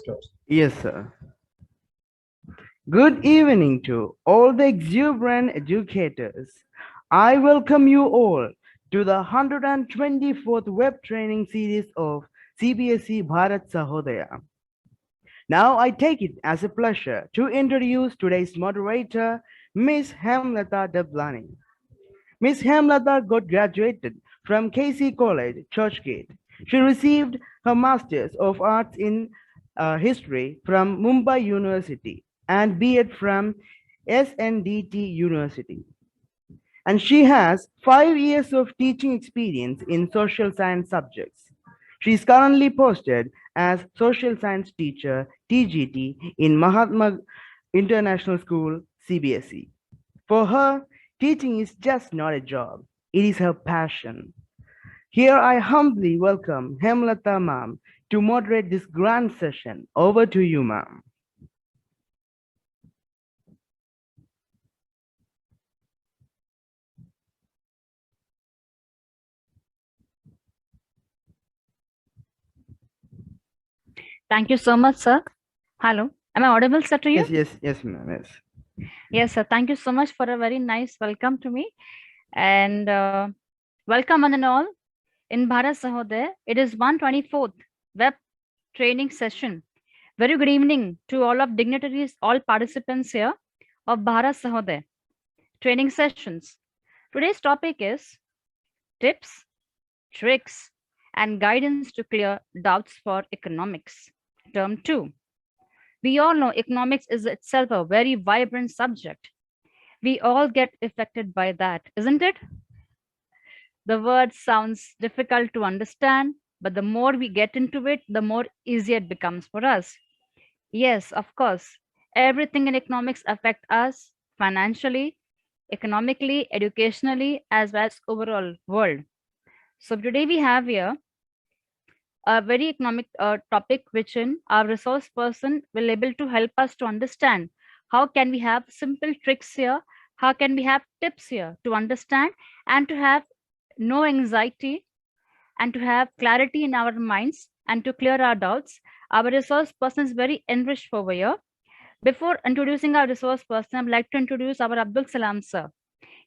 start. Yes, sir. Good evening to all the exuberant educators. I welcome you all to the 124th web training series of CBSE Bharat Sahodaya. Now I take it as a pleasure to introduce today's moderator, Ms. Hemlata Deblani. Ms. Hemlata got graduated from KC College, Churchgate. She received her Masters of Arts in History from Mumbai University and B.Ed from SNDT University. And she has 5 years of teaching experience in social science subjects. She is currently posted as Social Science Teacher TGT in Mahatma International School, CBSE. For her, teaching is just not a job, it is her passion. Here I humbly welcome Hemlata ma'am to moderate this grand session. Over to you, ma'am. Thank you so much, sir. Hello. Am I audible, sir, to you? Yes, ma'am. Yes. Yes, sir. Thank you so much for a very nice welcome to me. And welcome one and all in Bharat Sahodaya. It is 124th web training session. Very good evening to all of dignitaries, all participants here of Bharat Sahodaya training sessions. Today's topic is tips, tricks, and guidance to clear doubts for economics. Term 2. We all know economics is itself a very vibrant subject. We all get affected by that, isn't it? The word sounds difficult to understand, but the more we get into it, the more easier it becomes for us. Yes, of course, everything in economics affects us financially, economically, educationally, as well as overall world. So today we have here a very economic topic which in our resource person will able to help us to understand how can we have simple tricks here, how can we have tips here to understand and to have no anxiety and to have clarity in our minds and to clear our doubts. Our resource person is very enriched over here. Before introducing our resource person, I would like to introduce our Abdul Salam sir.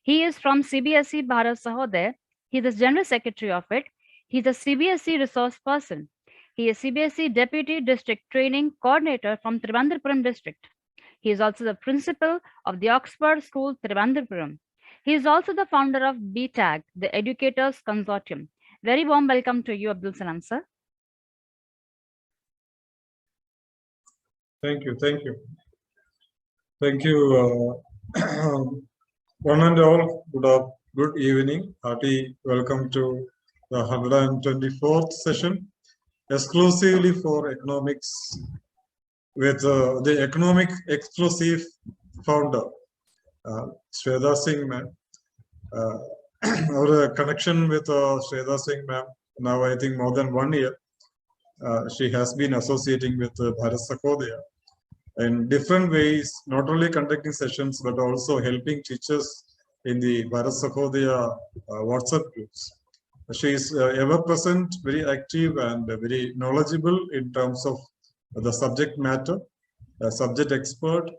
He is from CBSE Bharat Sahodaya. He is the General Secretary of it. He is a CBSE resource person. He is CBSE Deputy District Training Coordinator from Trivandrum District. He is also the principal of the Oxford School, Trivandrum. He is also the founder of BTAG, the Educators Consortium. Very warm welcome to you, Abdul Salam, sir. Thank you. One and all, good evening. Hearty welcome to the 124th session, exclusively for economics, with the economic explosive founder, Shweta Singh ma'am. Our connection with Shweta Singh ma'am, now I think more than 1 year. She has been associating with Bharat Sahodaya in different ways, not only conducting sessions, but also helping teachers in the Bharat Sahodaya WhatsApp groups. She is ever present, very active and very knowledgeable in terms of the subject matter, a subject expert,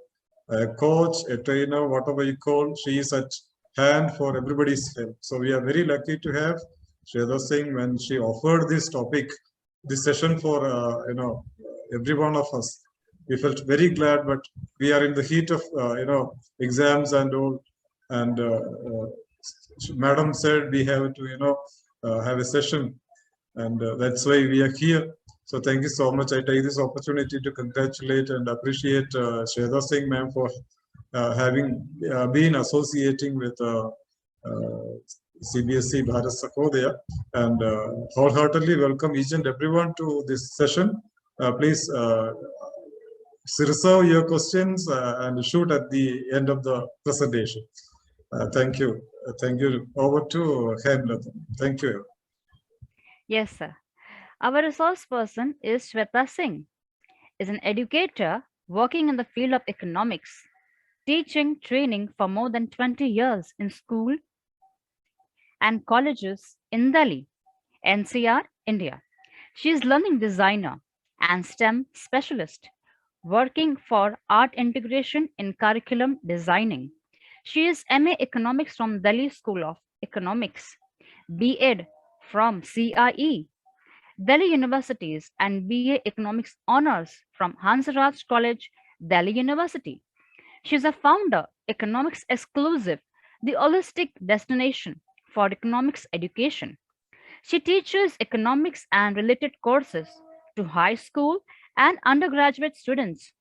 a coach, a trainer, whatever you call, she is at hand for everybody's help. So we are very lucky to have Shweta Singh when she offered this topic, this session for every one of us. We felt very glad, but we are in the heat of exams and all, and Madam said we have to have a session, and that's why we are here. So thank you so much. I take this opportunity to congratulate and appreciate Shweta Singh ma'am for having been associating with CBSE Bharat Sahodaya, and wholeheartedly welcome each and everyone to this session. Please reserve your questions and shoot at the end of the presentation. Thank you. Thank you. Over to Hemlata. Thank you. Yes, sir. Our resource person is Shweta Singh, is an educator working in the field of economics, teaching training for more than 20 years in school and colleges in Delhi, NCR, India. She is learning designer and STEM specialist, working for art integration in curriculum designing. She is MA Economics from Delhi School of Economics, B.Ed from CIE, Delhi Universities, and BA Economics Honors from Hansraj College, Delhi University. She is a founder, Economics Exclusive, the holistic destination for economics education. She teaches economics and related courses to high school and undergraduate students.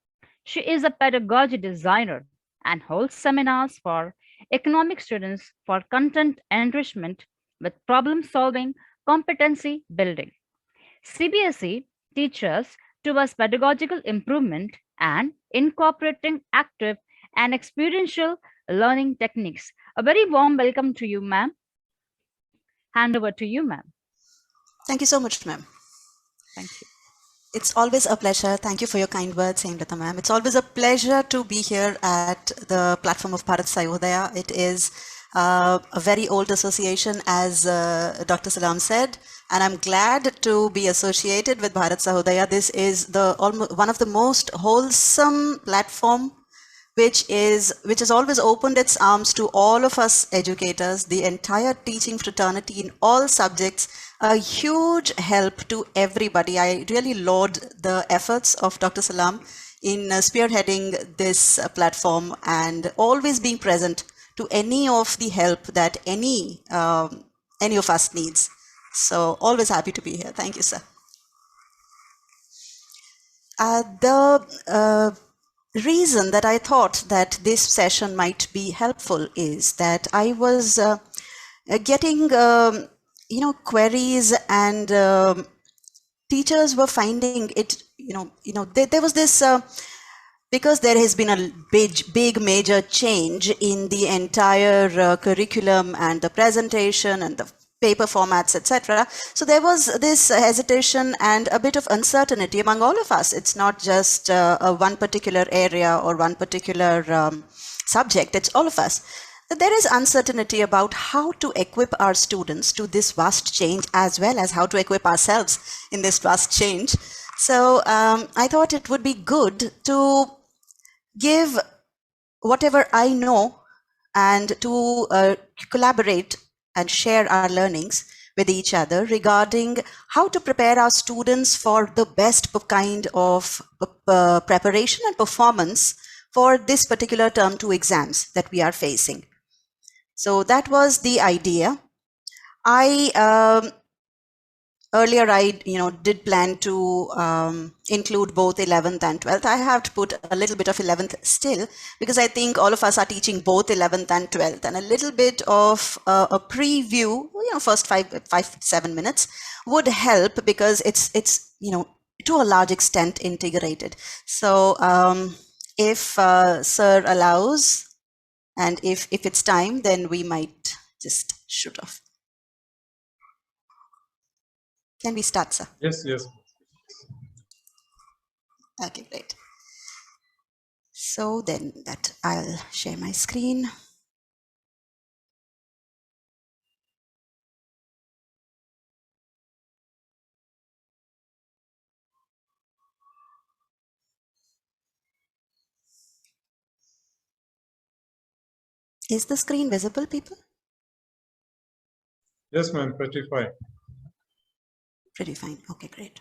She is a pedagogy designer and holds seminars for economic students for content enrichment with problem solving, competency building. CBSE teaches towards pedagogical improvement and incorporating active and experiential learning techniques. A very warm welcome to you, ma'am. Hand over to you, ma'am. Thank you so much, ma'am. Thank you. It's always a pleasure. Thank you for your kind words, Hemlata ma'am. It's always a pleasure to be here at the platform of Bharat Sahodaya. It is a very old association, as Dr. Salam said, and I'm glad to be associated with Bharat Sahodaya. This is one of the most wholesome platform which has always opened its arms to all of us educators, the entire teaching fraternity in all subjects, a huge help to everybody. I really laud the efforts of Dr. Salam in spearheading this platform and always being present to any of the help that any of us needs. So always happy to be here. Thank you, sir. The reason that I thought that this session might be helpful is that I was getting queries, and teachers were finding it, there was this because there has been a big major change in the entire curriculum and the presentation and the paper formats, etc. So there was this hesitation and a bit of uncertainty among all of us. It's not just one particular area or one particular subject, it's all of us. There is uncertainty about how to equip our students to this vast change, as well as how to equip ourselves in this vast change. So I thought it would be good to give whatever I know and to collaborate and share our learnings with each other regarding how to prepare our students for the best kind of preparation and performance for this particular term 2 exams that we are facing. So that was the idea. Earlier, I did plan to include both 11th and 12th. I have to put a little bit of 11th still, because I think all of us are teaching both 11th and 12th, and a little bit of a preview, first 5-7 minutes would help, because it's to a large extent integrated. So if Sir allows, and if it's time, then we might just shoot off. Can we start, sir? Yes, yes. Okay, great. So then I'll share my screen. Is the screen visible, people? Yes, ma'am, pretty fine. Pretty fine. Okay, great.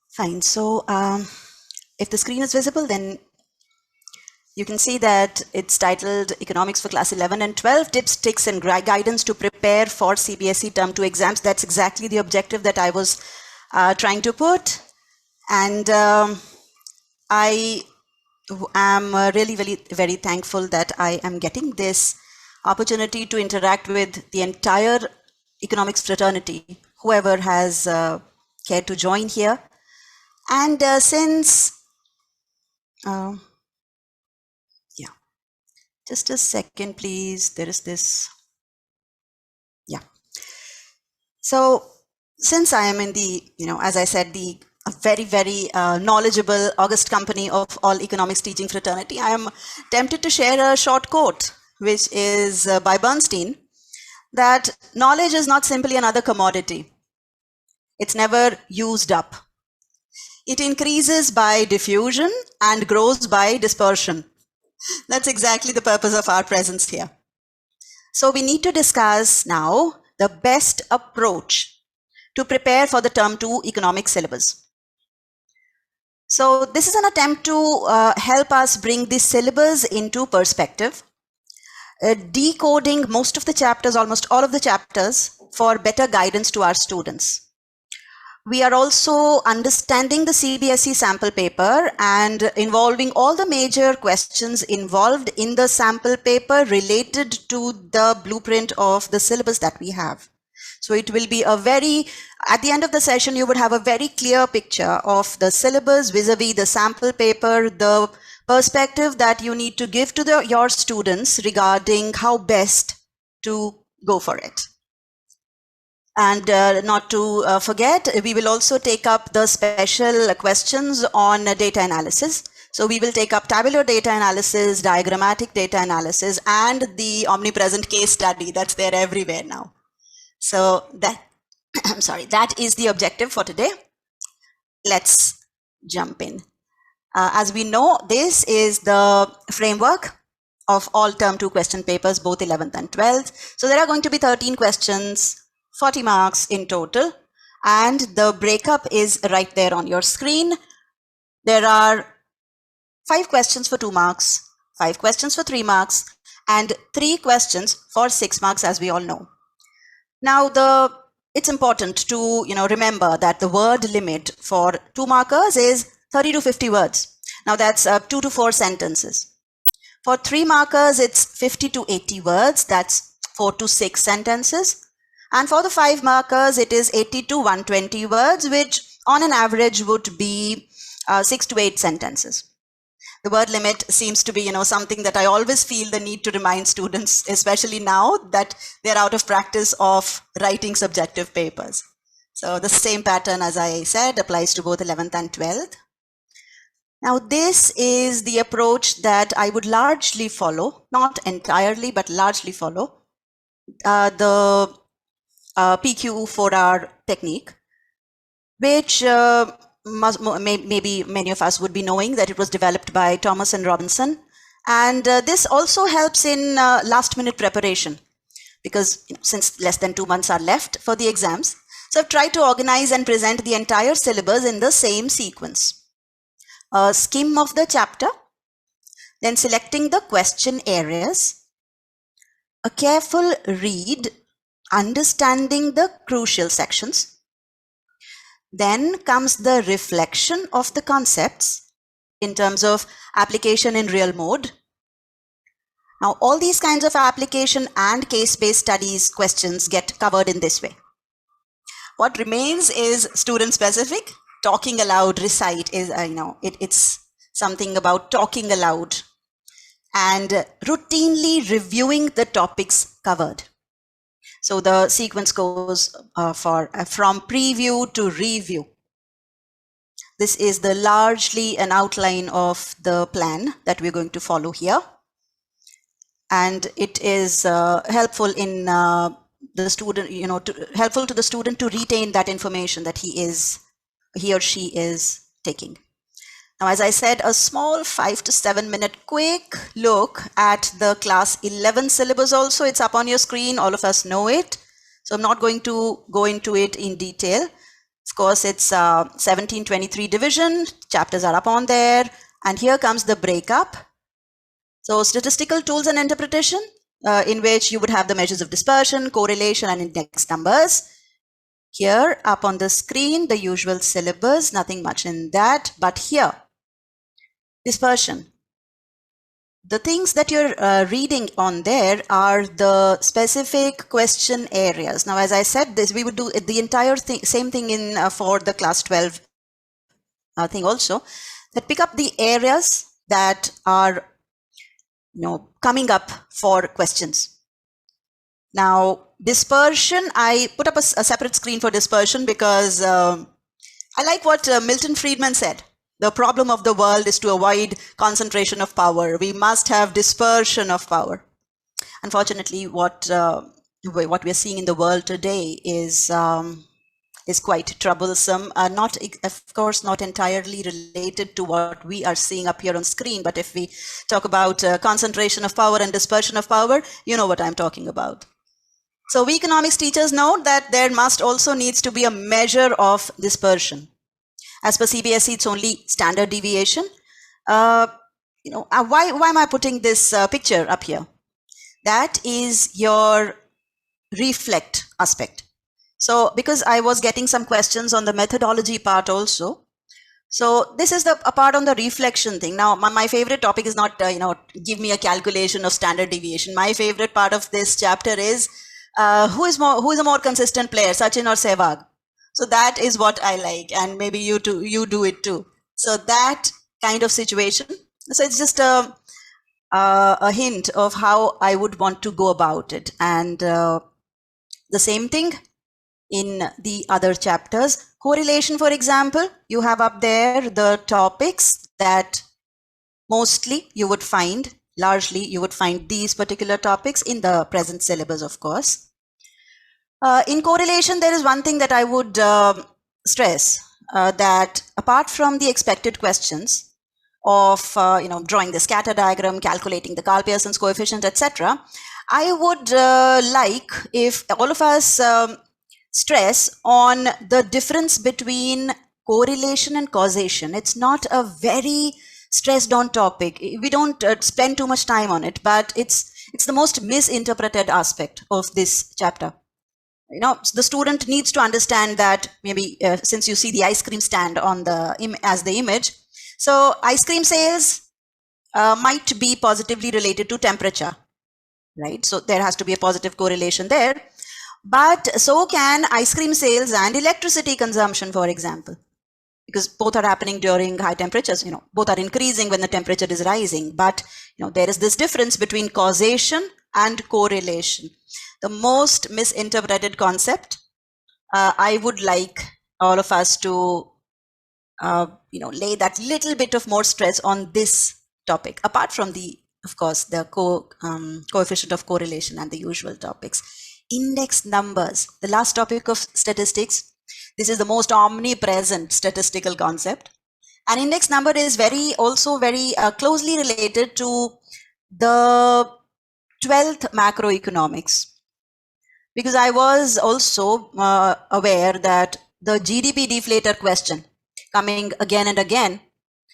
Fine. So if the screen is visible, then you can see that it's titled Economics for Class 11 and 12, Tips, Tricks and Guidance to Prepare for CBSE Term 2 Exams. That's exactly the objective that I was trying to put. And I am really, very thankful that I am getting this opportunity to interact with the entire economics fraternity, whoever has cared to join here. And since, just a second, please. There is this. Yeah. So since I am in the, as I said, the a very, very knowledgeable, august company of all economics teaching fraternity, I am tempted to share a short quote, which is by Bernstein, that knowledge is not simply another commodity. It's never used up. It increases by diffusion and grows by dispersion. That's exactly the purpose of our presence here. So we need to discuss now the best approach to prepare for the term 2 economics syllabus. So this is an attempt to help us bring this syllabus into perspective, decoding most of the chapters, almost all of the chapters, for better guidance to our students. We are also understanding the CBSE sample paper and involving all the major questions involved in the sample paper related to the blueprint of the syllabus that we have. So it will be at the end of the session, you would have a very clear picture of the syllabus vis-a-vis the sample paper, the perspective that you need to give to your students regarding how best to go for it. And not to forget, we will also take up the special questions on data analysis. So we will take up tabular data analysis, diagrammatic data analysis, and the omnipresent case study that's there everywhere now. So that, I'm sorry, that is the objective for today. Let's jump in. As we know, this is the framework of all term 2 question papers, both 11th and 12th. So there are going to be 13 questions, 40 marks in total, and the breakup is right there on your screen. There are 5 questions for 2 marks, 5 questions for 3 marks, and 3 questions for 6 marks, as we all know. Now, it's important to remember that the word limit for 2 markers is 30 to 50 words. Now that's 2 to 4 sentences. For 3 markers, it's 50 to 80 words. That's 4 to 6 sentences. And for the 5 markers, it is 80 to 120 words, which on an average would be 6 to 8 sentences. The word limit seems to be, something that I always feel the need to remind students, especially now that they're out of practice of writing subjective papers. So the same pattern, as I said, applies to both 11th and 12th. Now, this is the approach that I would largely follow, not entirely, but largely follow, the PQ4R technique, which maybe many of us would be knowing that it was developed by Thomas and Robinson. And this also helps in last minute preparation, because since less than 2 months are left for the exams. So I've tried to organize and present the entire syllabus in the same sequence. A skim of the chapter, then selecting the question areas, a careful read, understanding the crucial sections. Then comes the reflection of the concepts in terms of application in real mode. Now, all these kinds of application and case-based studies questions get covered in this way. What remains is student-specific. Talking aloud, recite is, it's something about talking aloud and routinely reviewing the topics covered. So the sequence goes from preview to review. This is largely an outline of the plan that we're going to follow here. And it is helpful in the student, helpful to the student to retain that information that he or she is taking. Now, as I said, a small 5 to 7 minute quick look at the class 11 syllabus also. It's up on your screen. All of us know it. So I'm not going to go into it in detail. Of course, it's 1723 division. Chapters are up on there. And here comes the breakup. So statistical tools and interpretation, in which you would have the measures of dispersion, correlation, and index numbers. Here up on the screen, the usual syllabus, nothing much in that, but here, dispersion. The things that you're reading on there are the specific question areas. Now, as I said this, we would do the entire same thing in for the class 12 thing also, that pick up the areas that are coming up for questions. Now, dispersion, I put up a separate screen for dispersion because I like what Milton Friedman said. The problem of the world is to avoid concentration of power. We must have dispersion of power. Unfortunately, what we are seeing in the world today is quite troublesome. Not, of course, not entirely related to what we are seeing up here on screen. But if we talk about concentration of power and dispersion of power, you know what I'm talking about. So we economics teachers know that there must also needs to be a measure of dispersion. As per CBSE, it's only standard deviation. Why am I putting this picture up here? That is your reflect aspect. So because I was getting some questions on the methodology part also. So this is a part on the reflection thing. Now, my favorite topic is not, give me a calculation of standard deviation. My favorite part of this chapter is who is a more consistent player, Sachin or Sehwag? So that is what I like, and maybe you do it too. So that kind of situation. So it's just a hint of how I would want to go about it. And the same thing in the other chapters. Correlation, for example, you have up there the topics that mostly you would find, largely you would find these particular topics in the present syllabus, of course. In correlation, there is one thing that I would stress, that apart from the expected questions of drawing the scatter diagram, calculating the Karl-Pearson's coefficient, etc., I would like if all of us stress on the difference between correlation and causation. It's not a very stressed on topic. We don't spend too much time on it, but it's the most misinterpreted aspect of this chapter. The student needs to understand that maybe since you see the ice cream stand on as the image, so ice cream sales might be positively related to temperature, right? So there has to be a positive correlation there. But so can ice cream sales and electricity consumption, for example, because both are happening during high temperatures. Both are increasing when the temperature is rising. But there is this difference between causation and correlation. The most misinterpreted concept. I would like all of us to lay that little bit of more stress on this topic, apart from of course, the coefficient of correlation and the usual topics. Index numbers, the last topic of statistics. This is the most omnipresent statistical concept. And index number is also very closely related to the 12th macroeconomics. Because I was also aware that the GDP deflator question coming again and again,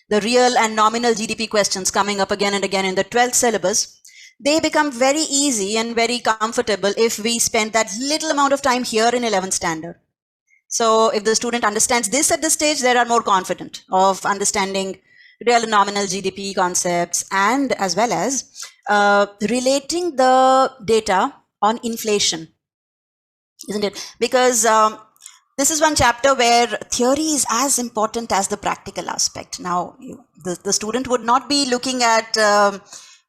the real and nominal GDP questions coming up again and again in the 12th syllabus, they become very easy and very comfortable if we spend that little amount of time here in 11th standard. So if the student understands this at this stage, they are more confident of understanding real and nominal GDP concepts, and as well as relating the data on inflation, isn't it? Because this is one chapter where theory is as important as the practical aspect. Now, the student would not be looking at,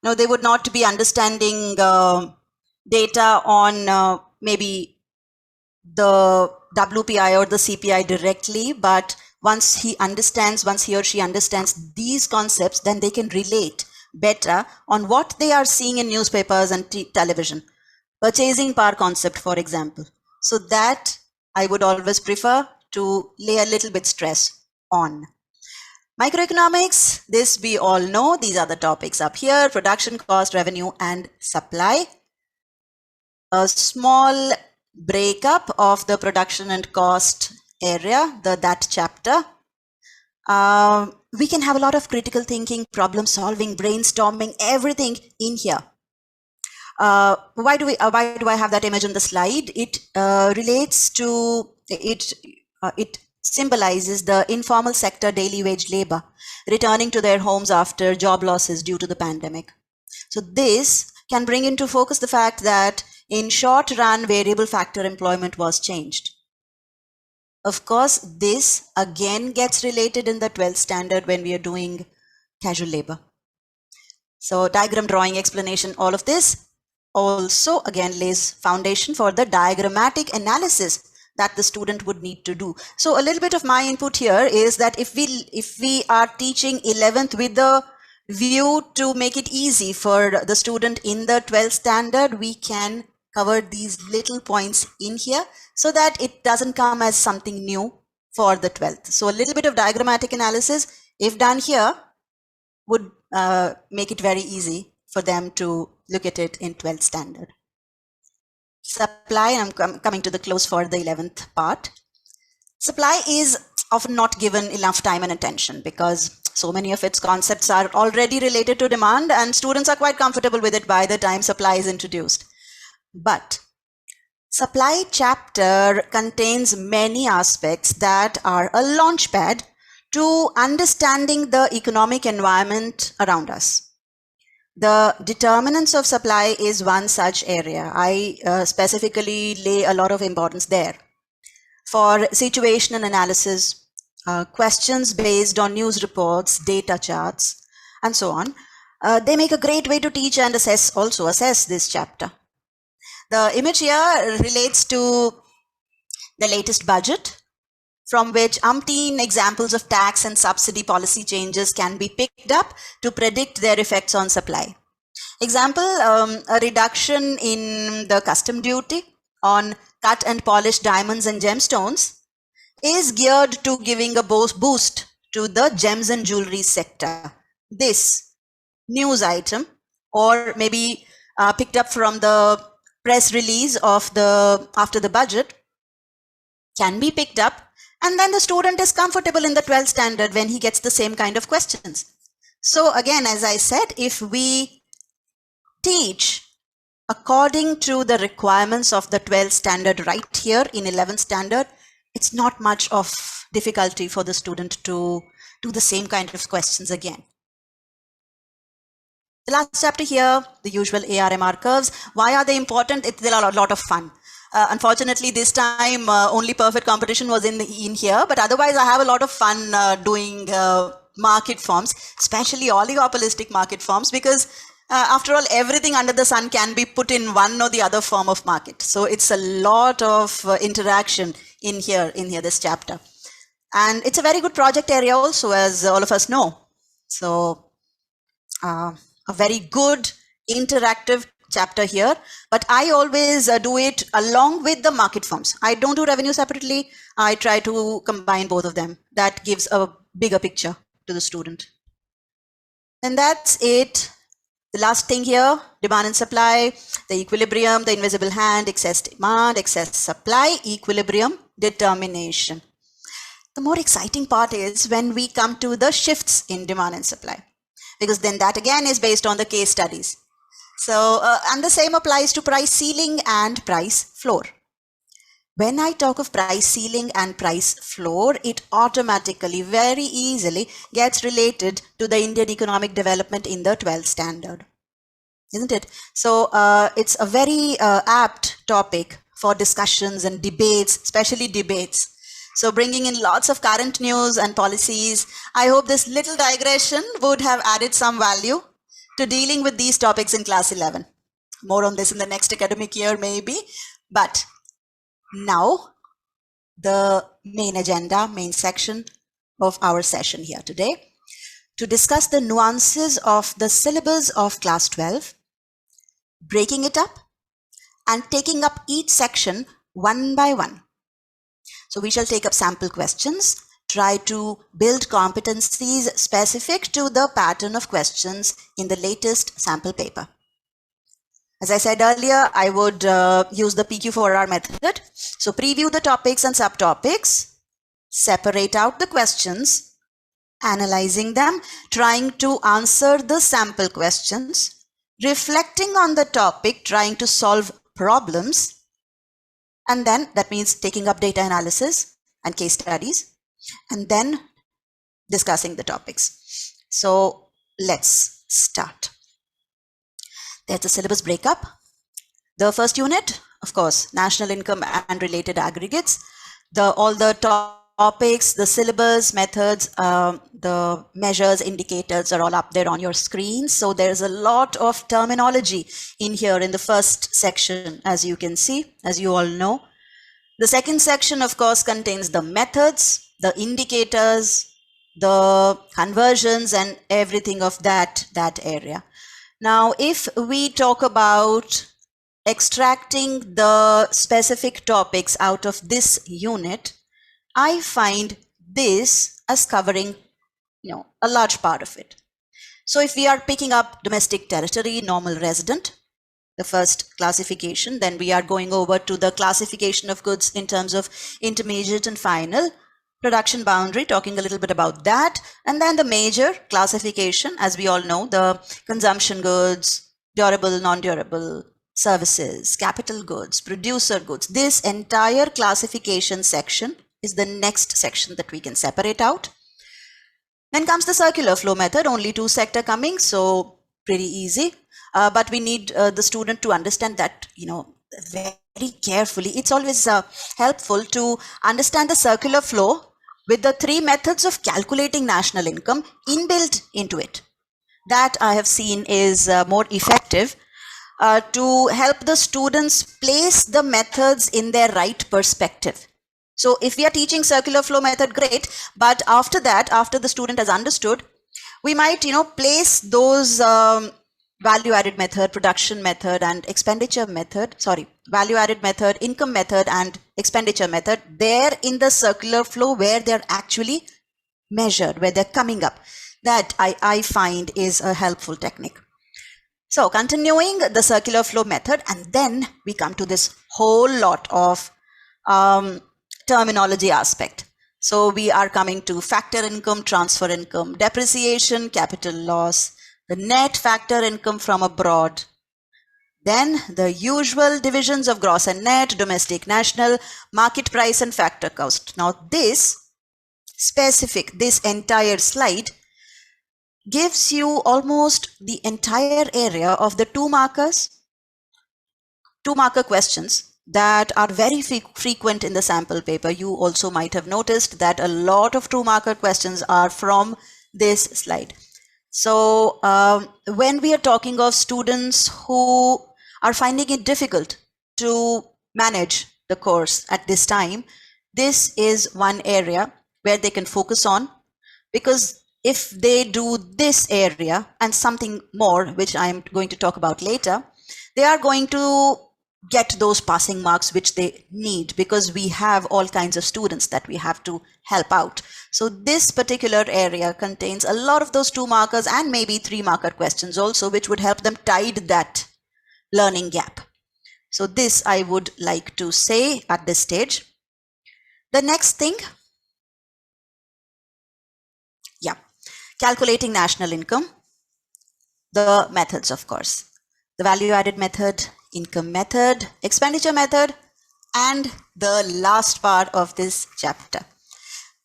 they would not be understanding data on maybe the WPI or the CPI directly, but once he or she understands these concepts, then they can relate better on what they are seeing in newspapers and television. Purchasing power concept, for example. So that I would always prefer to lay a little bit stress on. Microeconomics, this we all know. These are the topics up here: production, cost, revenue, and supply. A small breakup of the production and cost area, that chapter. We can have a lot of critical thinking, problem solving, brainstorming, everything in here. Why do I have that image on the slide? It relates to it. It symbolizes the informal sector daily wage labor returning to their homes after job losses due to the pandemic. So this can bring into focus the fact that in short run, variable factor employment was changed. Of course, this again gets related in the 12th standard when we are doing casual labor. So diagram drawing, explanation, all of this also again lays foundation for the diagrammatic analysis that the student would need to do. So a little bit of my input here is that if we are teaching 11th with the view to make it easy for the student in the 12th standard, we can cover these little points in here so that it doesn't come as something new for the 12th. So a little bit of diagrammatic analysis, if done here, would make it very easy for them to look at it in 12th standard. Supply, I'm coming to the close for the 11th part. Supply is often not given enough time and attention because so many of its concepts are already related to demand and students are quite comfortable with it by the time supply is introduced. But supply chapter contains many aspects that are a launchpad to understanding the economic environment around us. The determinants of supply is one such area. I specifically lay a lot of importance there. For situational analysis, questions based on news reports, data charts, and so on, they make a great way to teach and assess this chapter. The image here relates to the latest budget, from which umpteen examples of tax and subsidy policy changes can be picked up to predict their effects on supply. Example, a reduction in the custom duty on cut and polished diamonds and gemstones is geared to giving a boost to the gems and jewelry sector. This news item, or maybe picked up from the press release of after the budget, can be picked up, and then the student is comfortable in the 12th standard when he gets the same kind of questions. So again, as I said, if we teach according to the requirements of the 12th standard right here in 11th standard, it's not much of difficulty for the student to do the same kind of questions again. The last chapter here, the usual ARMR curves. Why are they important? They're a lot of fun. Unfortunately, this time only perfect competition was in here, but otherwise I have a lot of fun doing market forms, especially oligopolistic market forms, because after all, everything under the sun can be put in one or the other form of market. So it's a lot of interaction in here, this chapter. And it's a very good project area also, as all of us know. So a very good interactive chapter here, but I always do it along with the market forms. I don't do revenue separately. I try to combine both of them. That gives a bigger picture to the student. And that's it. The last thing here, demand and supply, the equilibrium, the invisible hand, excess demand, excess supply, equilibrium, determination. The more exciting part is when we come to the shifts in demand and supply, because then that again is based on the case studies. So, and the same applies to price ceiling and price floor. When I talk of price ceiling and price floor, it automatically, very easily gets related to the Indian economic development in the 12th standard, isn't it? So it's a very apt topic for discussions and debates, especially debates. So bringing in lots of current news and policies. I hope this little digression would have added some value to dealing with these topics in class 11. More on this in the next academic year, maybe. But now, the main agenda, main section of our session here today, to discuss the nuances of the syllabus of class 12, breaking it up and taking up each section one by one. So we shall take up sample questions, try to build competencies specific to the pattern of questions in the latest sample paper. As I said earlier, I would use the PQ4R method. So preview the topics and subtopics, separate out the questions, analyzing them, trying to answer the sample questions, reflecting on the topic, trying to solve problems, and then that means taking up data analysis and case studies, and then discussing the topics. So let's start. There's the syllabus breakup. The first unit, of course, national income and related aggregates. All the topics, the syllabus, methods, the measures, indicators are all up there on your screen. So there's a lot of terminology in here in the first section, as you can see, as you all know. The second section, of course, contains the methods, the indicators, the conversions, and everything of that area. Now, if we talk about extracting the specific topics out of this unit, I find this as covering, a large part of it. So if we are picking up domestic territory, normal resident, the first classification, then we are going over to the classification of goods in terms of intermediate and final, production boundary, talking a little bit about that, and then the major classification, as we all know, the consumption goods, durable, non-durable, services, capital goods, producer goods. This entire classification section is the next section that we can separate out. Then comes the circular flow method, only 2 sector coming, so pretty easy. But we need the student to understand that, very carefully. It's always helpful to understand the circular flow with the 3 methods of calculating national income inbuilt into it. That I have seen is more effective to help the students place the methods in their right perspective. So if we are teaching circular flow method, great. But after that, after the student has understood, we might, place those value-added method, production method, and expenditure method, value-added method, income method, and expenditure method there in the circular flow where they're actually measured, where they're coming up. That I find is a helpful technique. So continuing the circular flow method, and then we come to this whole lot of terminology aspect. So we are coming to factor income, transfer income, depreciation, capital loss, the net factor income from abroad, then the usual divisions of gross and net, domestic, national, market price, and factor cost. Now this entire slide gives you almost the entire area of the 2-marker questions that are very frequent in the sample paper. You also might have noticed that a lot of 2-marker questions are from this slide. So when we are talking of students who are finding it difficult to manage the course at this time, this is one area where they can focus on, because if they do this area and something more, which I am going to talk about later, they are going to get those passing marks which they need, because we have all kinds of students that we have to help out. So this particular area contains a lot of those 2 markers and maybe 3-marker questions also, which would help them tide that learning gap. So this I would like to say at this stage. The next thing, calculating national income, the methods, of course, the value-added method, income method, expenditure method, and the last part of this chapter.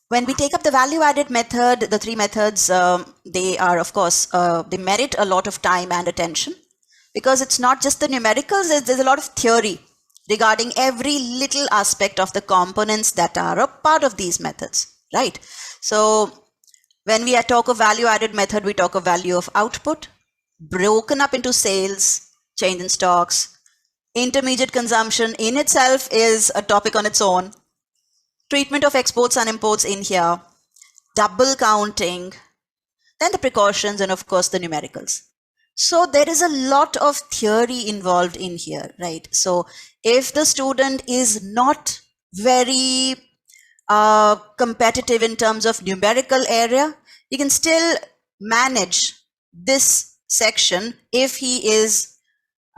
When we take up the value-added method, the 3 methods, they are, of course, they merit a lot of time and attention, because it's not just the numericals, there's a lot of theory regarding every little aspect of the components that are a part of these methods, right? So when we talk of value-added method, we talk of value of output, broken up into sales, change in stocks, intermediate consumption in itself is a topic on its own, treatment of exports and imports in here, double counting, then the precautions, and of course the numericals. So there is a lot of theory involved in here, right? So if the student is not very competitive in terms of numerical area, he can still manage this section if he is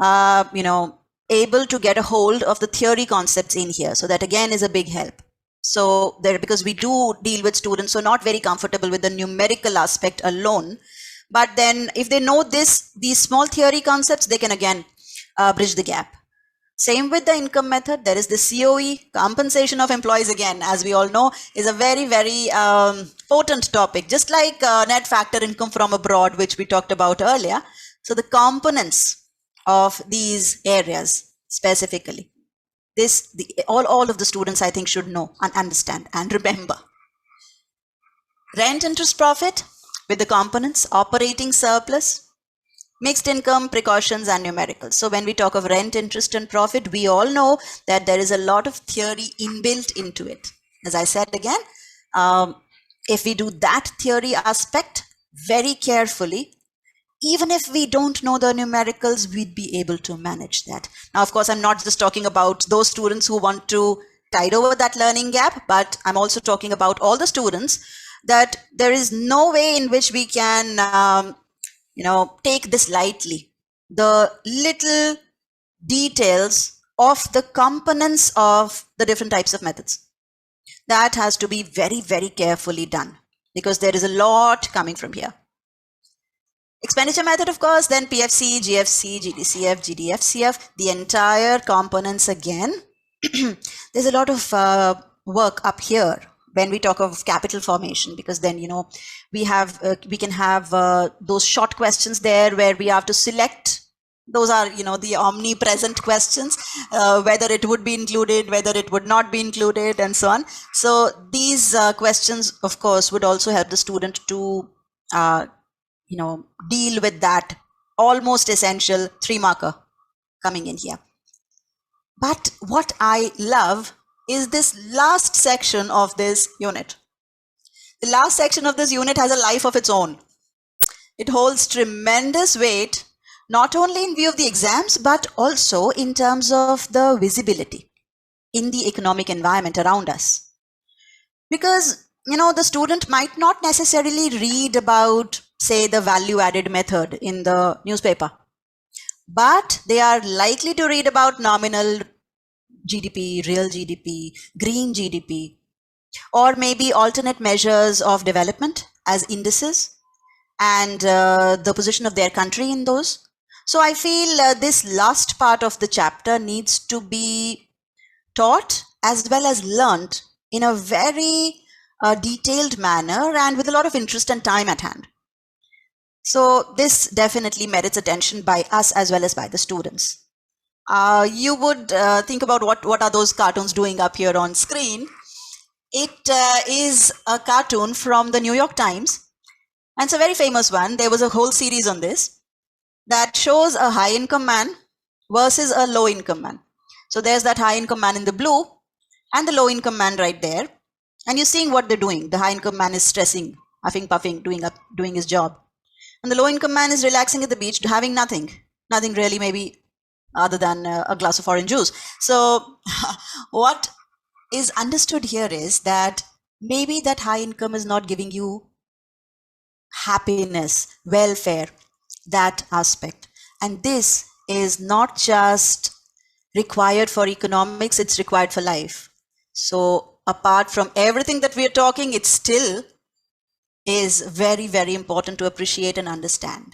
able to get a hold of the theory concepts in here. So that again is a big help. So there, because we do deal with students who are not very comfortable with the numerical aspect alone, but then if they know these small theory concepts, they can again bridge the gap. Same with the income method. There is the COE, compensation of employees, again, as we all know, is a very, very potent topic, just like net factor income from abroad, which we talked about earlier. So the components of these areas specifically, all of the students, I think, should know and understand and remember. Rent, interest, profit with the components, operating surplus, mixed income, precautions, and numericals. So when we talk of rent, interest, and profit, we all know that there is a lot of theory inbuilt into it. As I said again, if we do that theory aspect very carefully, even if we don't know the numericals, we'd be able to manage that. Now, of course, I'm not just talking about those students who want to tide over that learning gap, but I'm also talking about all the students that there is no way in which we can take this lightly. The little details of the components of the different types of methods, that has to be very, very carefully done, because there is a lot coming from here. Expenditure method, of course, then PFC, GFC, GDCF, GDFCF, the entire components again. There's a lot of work up here when we talk of capital formation, because then, we can have those short questions there where we have to select. Those are, the omnipresent questions, whether it would be included, whether it would not be included, and so on. So these questions, of course, would also help the student to, deal with that almost essential 3-marker coming in here. But what I love is this last section of this unit. The last section of this unit has a life of its own. It holds tremendous weight, not only in view of the exams, but also in terms of the visibility in the economic environment around us. Because, the student might not necessarily read about, say, the value-added method in the newspaper, but they are likely to read about nominal GDP, real GDP, green GDP, or maybe alternate measures of development as indices, and the position of their country in those. So I feel this last part of the chapter needs to be taught as well as learnt in a very detailed manner and with a lot of interest and time at hand. So this definitely merits attention by us as well as by the students. You would think about what are those cartoons doing up here on screen. It is a cartoon from the New York Times, and it's a very famous one. There was a whole series on this that shows a high-income man versus a low-income man. So there's that high-income man in the blue and the low-income man right there, and you're seeing what they're doing. The high-income man is stressing, huffing, puffing, doing his job, and the low-income man is relaxing at the beach, having nothing really, maybe other than a glass of orange juice. So what is understood here is that maybe that high income is not giving you happiness, welfare, that aspect. And this is not just required for economics, it's required for life. So apart from everything that we are talking, it still is very, very important to appreciate and understand.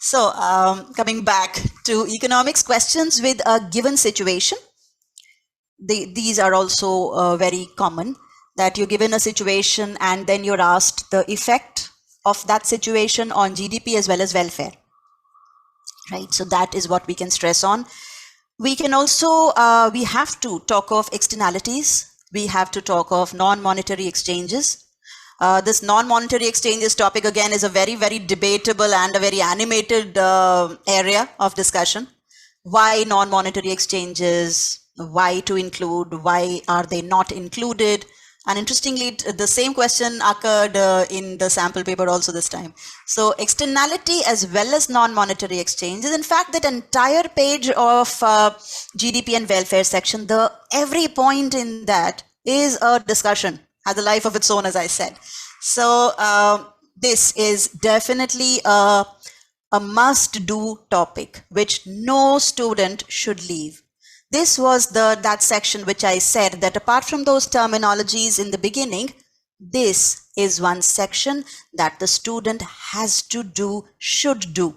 So coming back to economics, questions with a given situation. These are also very common, that you're given a situation and then you're asked the effect of that situation on GDP as well as welfare, right? So that is what we can stress on. We can also, we have to talk of externalities. We have to talk of non-monetary exchanges. This non-monetary exchanges topic again is a very, very debatable and a very animated area of discussion. Why non-monetary exchanges? Why to include? Why are they not included? And interestingly, the same question occurred in the sample paper also this time. So externality as well as non-monetary exchanges. In fact, that entire page of GDP and welfare section, every point in that is a discussion, has a life of its own, as I said. So this is definitely a must-do topic, which no student should leave. This was that section which I said that apart from those terminologies in the beginning, this is one section that the student has to do, should do.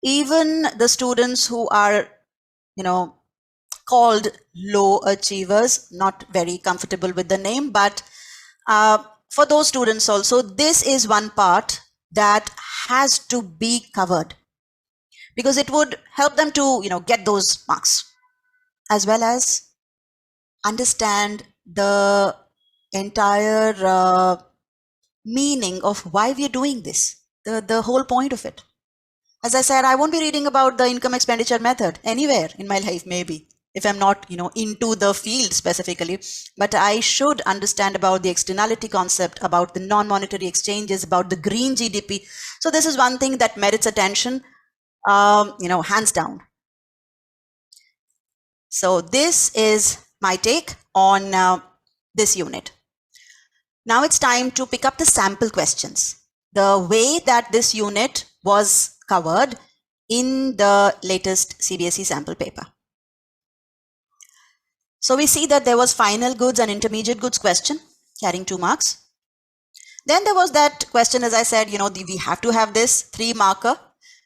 Even the students who are, called low achievers, not very comfortable with the name, but for those students also, this is one part that has to be covered, because it would help them to, get those marks, as well as understand the entire meaning of why we are doing this, the whole point of it. As I said, I won't be reading about the income expenditure method anywhere in my life, maybe, if I'm not, into the field specifically, but I should understand about the externality concept, about the non-monetary exchanges, about the green GDP. So this is one thing that merits attention, hands down. So this is my take on this unit. Now it's time to pick up the sample questions, the way that this unit was covered in the latest CBSE sample paper. So we see that there was final goods and intermediate goods question carrying 2 marks. Then there was that question, as I said, we have to have this 3 marker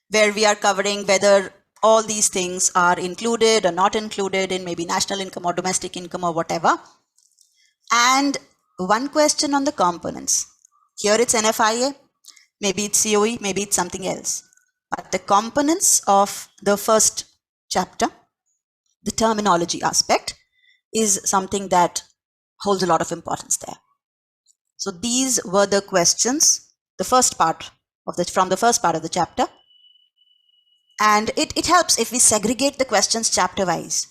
where we are covering whether all these things are included or not included in maybe national income or domestic income or whatever. And 1 question on the components. Here it's NFIA, maybe it's COE, maybe it's something else. But the components of the first chapter, the terminology aspect, is something that holds a lot of importance there. So these were the questions, the first part of from the first part of the chapter. And it helps if we segregate the questions chapter wise.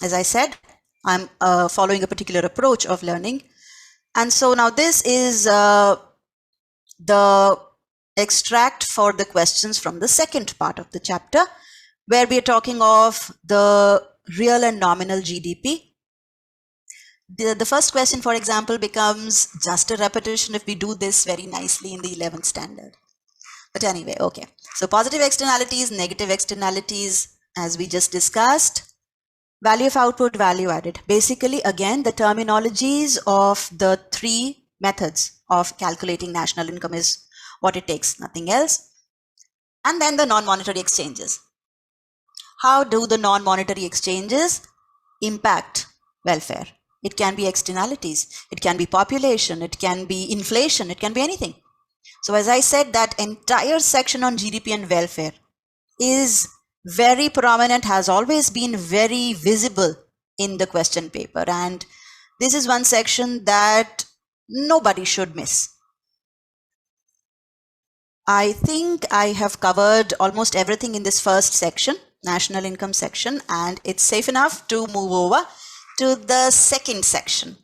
As I said, I'm following a particular approach of learning. And so now this is the extract for the questions from the second part of the chapter, where we are talking of the real and nominal GDP. The first question, for example, becomes just a repetition if we do this very nicely in the 11th standard. But anyway, okay. So positive externalities, negative externalities, as we just discussed. Value of output, value added. Basically, again, the terminologies of the 3 methods of calculating national income is what it takes, nothing else. And then the non-monetary exchanges. How do the non-monetary exchanges impact welfare? It can be externalities, it can be population, it can be inflation, it can be anything. So as I said, that entire section on GDP and welfare is very prominent, has always been very visible in the question paper. And this is one section that nobody should miss. I think I have covered almost everything in this first section, national income section, and it's safe enough to move over to the second section,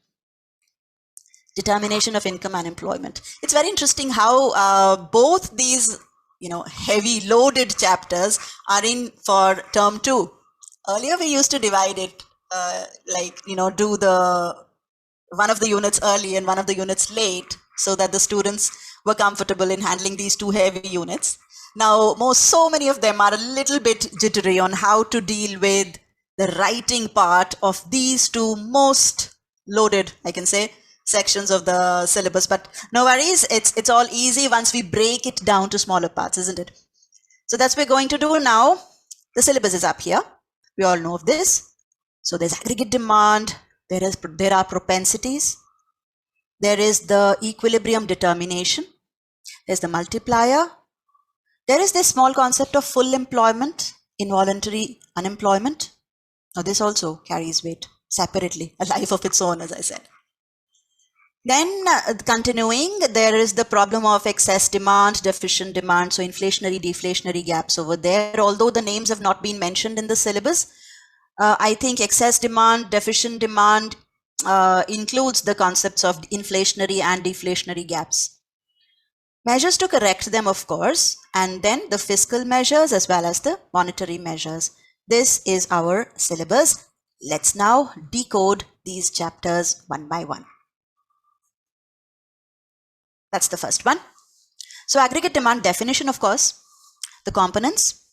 determination of income and employment. It's very interesting how both these, heavy loaded chapters are in for term 2. Earlier we used to divide it do the one of the units early and one of the units late, so that the students were comfortable in handling these 2 heavy units. Now so many of them are a little bit jittery on how to deal with the writing part of these 2 most loaded, I can say, sections of the syllabus. But no worries, it's all easy once we break it down to smaller parts, isn't it? So that's what we're going to do now. The syllabus is up here. We all know of this. So there's aggregate demand, there are propensities, there is the equilibrium determination, there's the multiplier, there is this small concept of full employment, involuntary unemployment. Now this also carries weight separately, a life of its own, as I said. Then continuing, there is the problem of excess demand, deficient demand, so inflationary, deflationary gaps over there. Although the names have not been mentioned in the syllabus, I think excess demand, deficient demand includes the concepts of inflationary and deflationary gaps. Measures to correct them, of course, and then the fiscal measures as well as the monetary measures. This is our syllabus. Let's now decode these chapters one by one. That's the first one. So aggregate demand definition, of course, the components,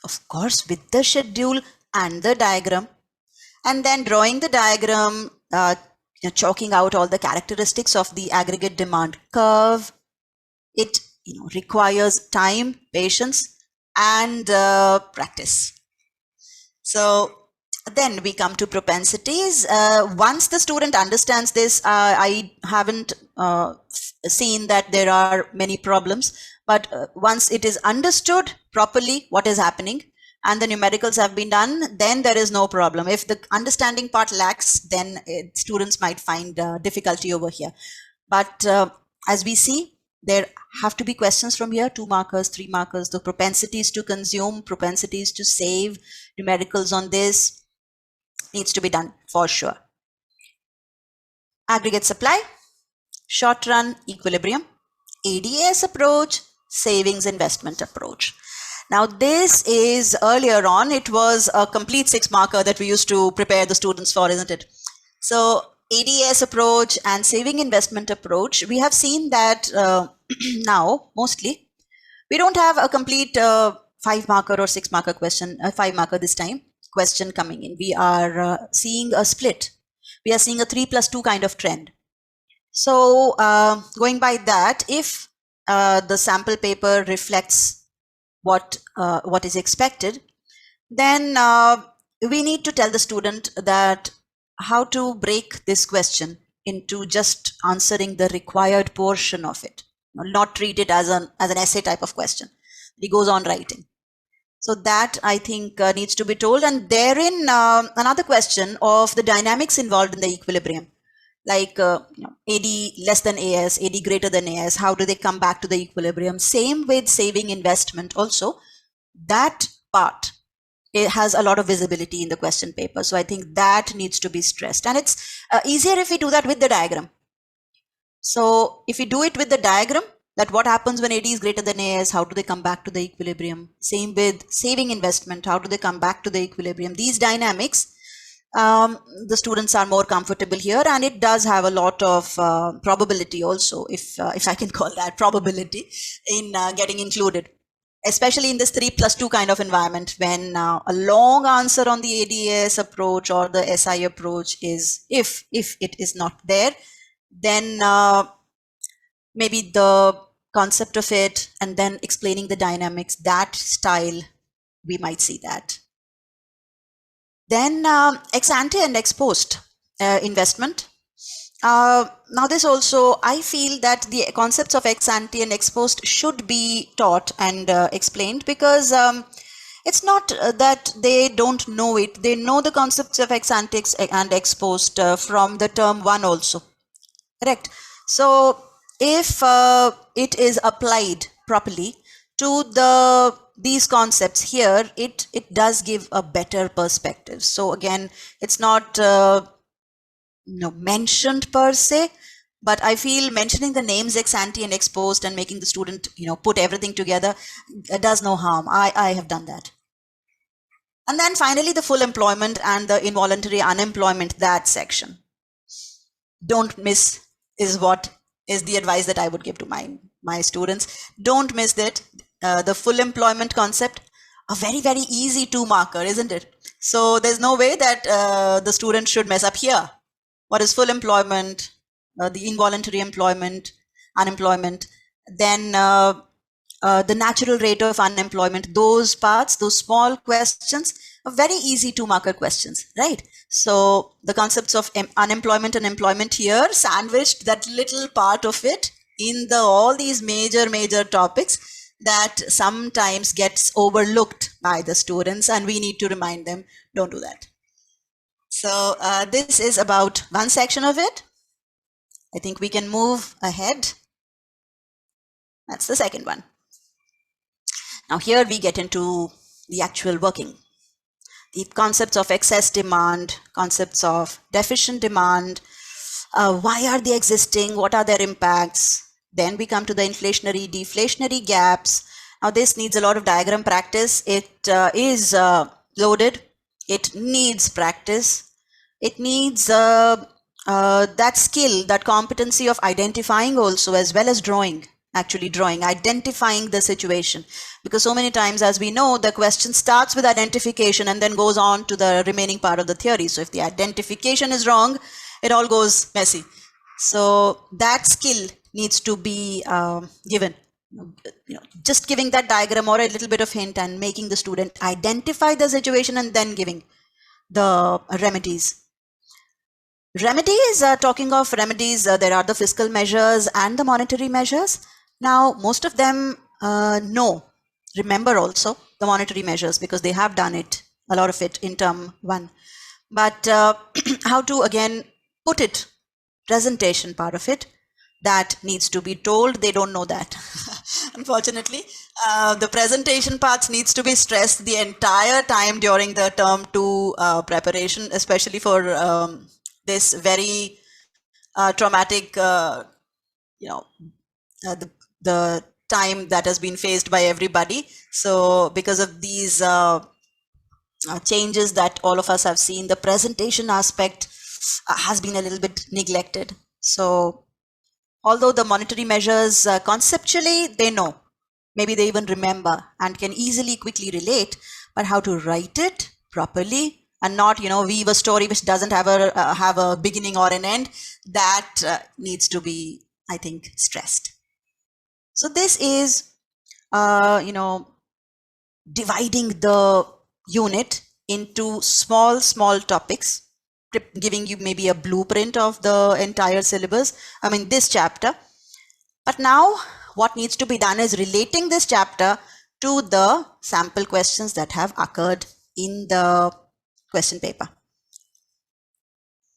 of course, with the schedule and the diagram, and then drawing the diagram, chalking out all the characteristics of the aggregate demand curve. It requires time, patience, and practice. So then we come to propensities. Once the student understands this, I haven't seen that there are many problems, but once it is understood properly what is happening and the numericals have been done, then there is no problem. If the understanding part lacks, then students might find difficulty over here. But as we see, There have to be questions from here, 2 markers, 3 markers, the propensities to consume, propensities to save, numericals on this needs to be done for sure. Aggregate supply, short run equilibrium, ADS approach, savings investment approach. Now this is earlier on, it was a complete 6 marker that we used to prepare the students for, isn't it? So ADS approach and saving investment approach, we have seen that now mostly we don't have a complete 5 marker or 6 marker question, 5 marker this time question coming in. We are seeing a split. We are seeing a 3+2 kind of trend. So going by that, if the sample paper reflects what is expected, then we need to tell the student that how to break this question into just answering the required portion of it, not treat it as an essay type of question. He goes on writing. So that I think needs to be told. And therein another question of the dynamics involved in the equilibrium, like AD less than AS, AD greater than AS, how do they come back to the equilibrium? Same with saving investment also. That part, it has a lot of visibility in the question paper. So I think that needs to be stressed. And it's easier if we do that with the diagram. So if we do it with the diagram, that what happens when AD is greater than AS, how do they come back to the equilibrium? Same with saving investment, how do they come back to the equilibrium? These dynamics, the students are more comfortable here, and it does have a lot of probability also, if I can call that probability, in getting included. Especially in this 3+2 kind of environment, when a long answer on the ADS approach or the SI approach is, if it is not there, then maybe the concept of it and then explaining the dynamics, that style, we might see that. Then ex ante and ex post investment. Now this also, I feel that the concepts of ex ante and ex post should be taught and explained, because it's not that they don't know it. They know the concepts of ex ante and ex post from the term 1 also, correct? So if it is applied properly to these concepts here, it does give a better perspective. So again, it's not mentioned per se, but I feel mentioning the names ex ante and ex post and making the student put everything together does no harm. I have done that. And then finally, the full employment and the involuntary unemployment, that section, don't miss, is what is the advice that I would give to my students. Don't miss that. The full employment concept, a very, very easy 2 marker, isn't it? So there's no way that the student should mess up here. What is full employment, the involuntary employment, unemployment, then the natural rate of unemployment, those parts, those small questions, are very easy 2 marker questions, right? So the concepts of unemployment and employment here, sandwiched that little part of it in all these major topics that sometimes gets overlooked by the students, and we need to remind them, don't do that. So this is about one section of it. I think we can move ahead. That's the second one. Now here we get into the actual working. The concepts of excess demand, concepts of deficient demand, why are they existing, what are their impacts? Then we come to the inflationary, deflationary gaps. Now this needs a lot of diagram practice. It is loaded. It needs practice. It needs that skill, that competency of identifying also, as well as drawing, identifying the situation. Because so many times, as we know, the question starts with identification and then goes on to the remaining part of the theory. So if the identification is wrong, it all goes messy. So that skill needs to be given. Just giving that diagram or a little bit of hint and making the student identify the situation and then giving the remedies. Remedies, talking of remedies, there are the fiscal measures and the monetary measures. Now, most of them remember also the monetary measures because they have done it, a lot of it in term 1. But how to again put it, presentation part of it, that needs to be told. They don't know that. Unfortunately, the presentation parts needs to be stressed the entire time during the term 2 preparation, especially for this very traumatic, the time that has been faced by everybody. So because of these changes that all of us have seen, the presentation aspect has been a little bit neglected. So although the monetary measures conceptually they know, maybe they even remember and can easily quickly relate, but how to write it properly and not weave a story which doesn't have a beginning or an end, that needs to be, I think, stressed. So this is dividing the unit into small topics, giving you maybe a blueprint of the entire syllabus, this chapter. But now what needs to be done is relating this chapter to the sample questions that have occurred in the question paper.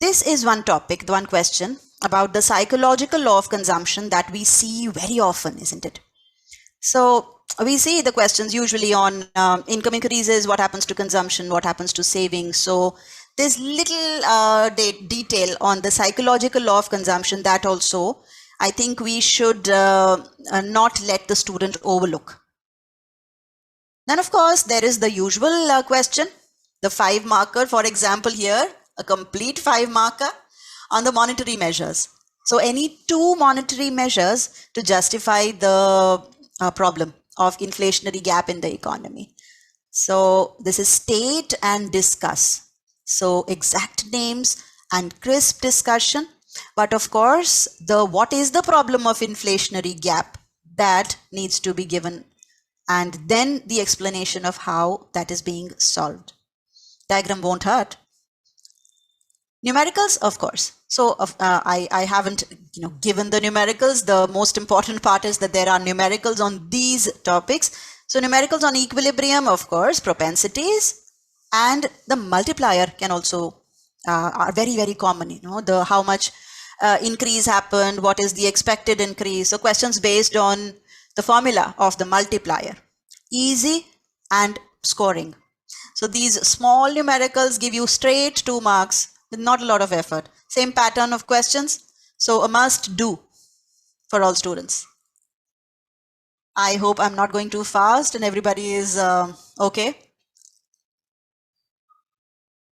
This is one topic, one question about the psychological law of consumption that we see very often, isn't it? So we see the questions usually on income increases, what happens to consumption, what happens to savings. So this little detail on the psychological law of consumption, that also I think we should not let the student overlook. Then of course there is the usual question, the 5 marker, for example here, a complete 5 marker on the monetary measures. So any 2 monetary measures to justify the problem of inflationary gap in the economy. So this is state and discuss. So exact names and crisp discussion. But of course, what is the problem of inflationary gap, that needs to be given, and then the explanation of how that is being solved. Diagram won't hurt. Numericals, of course. So I haven't given the numericals. The most important part is that there are numericals on these topics. So numericals on equilibrium, of course, propensities, and the multiplier can also are very, very common. The how much increase happened, what is the expected increase. So questions based on the formula of the multiplier, easy and scoring. So these small numericals give you straight 2 marks with not a lot of effort. Same pattern of questions. So a must do for all students. I hope I'm not going too fast and everybody is okay.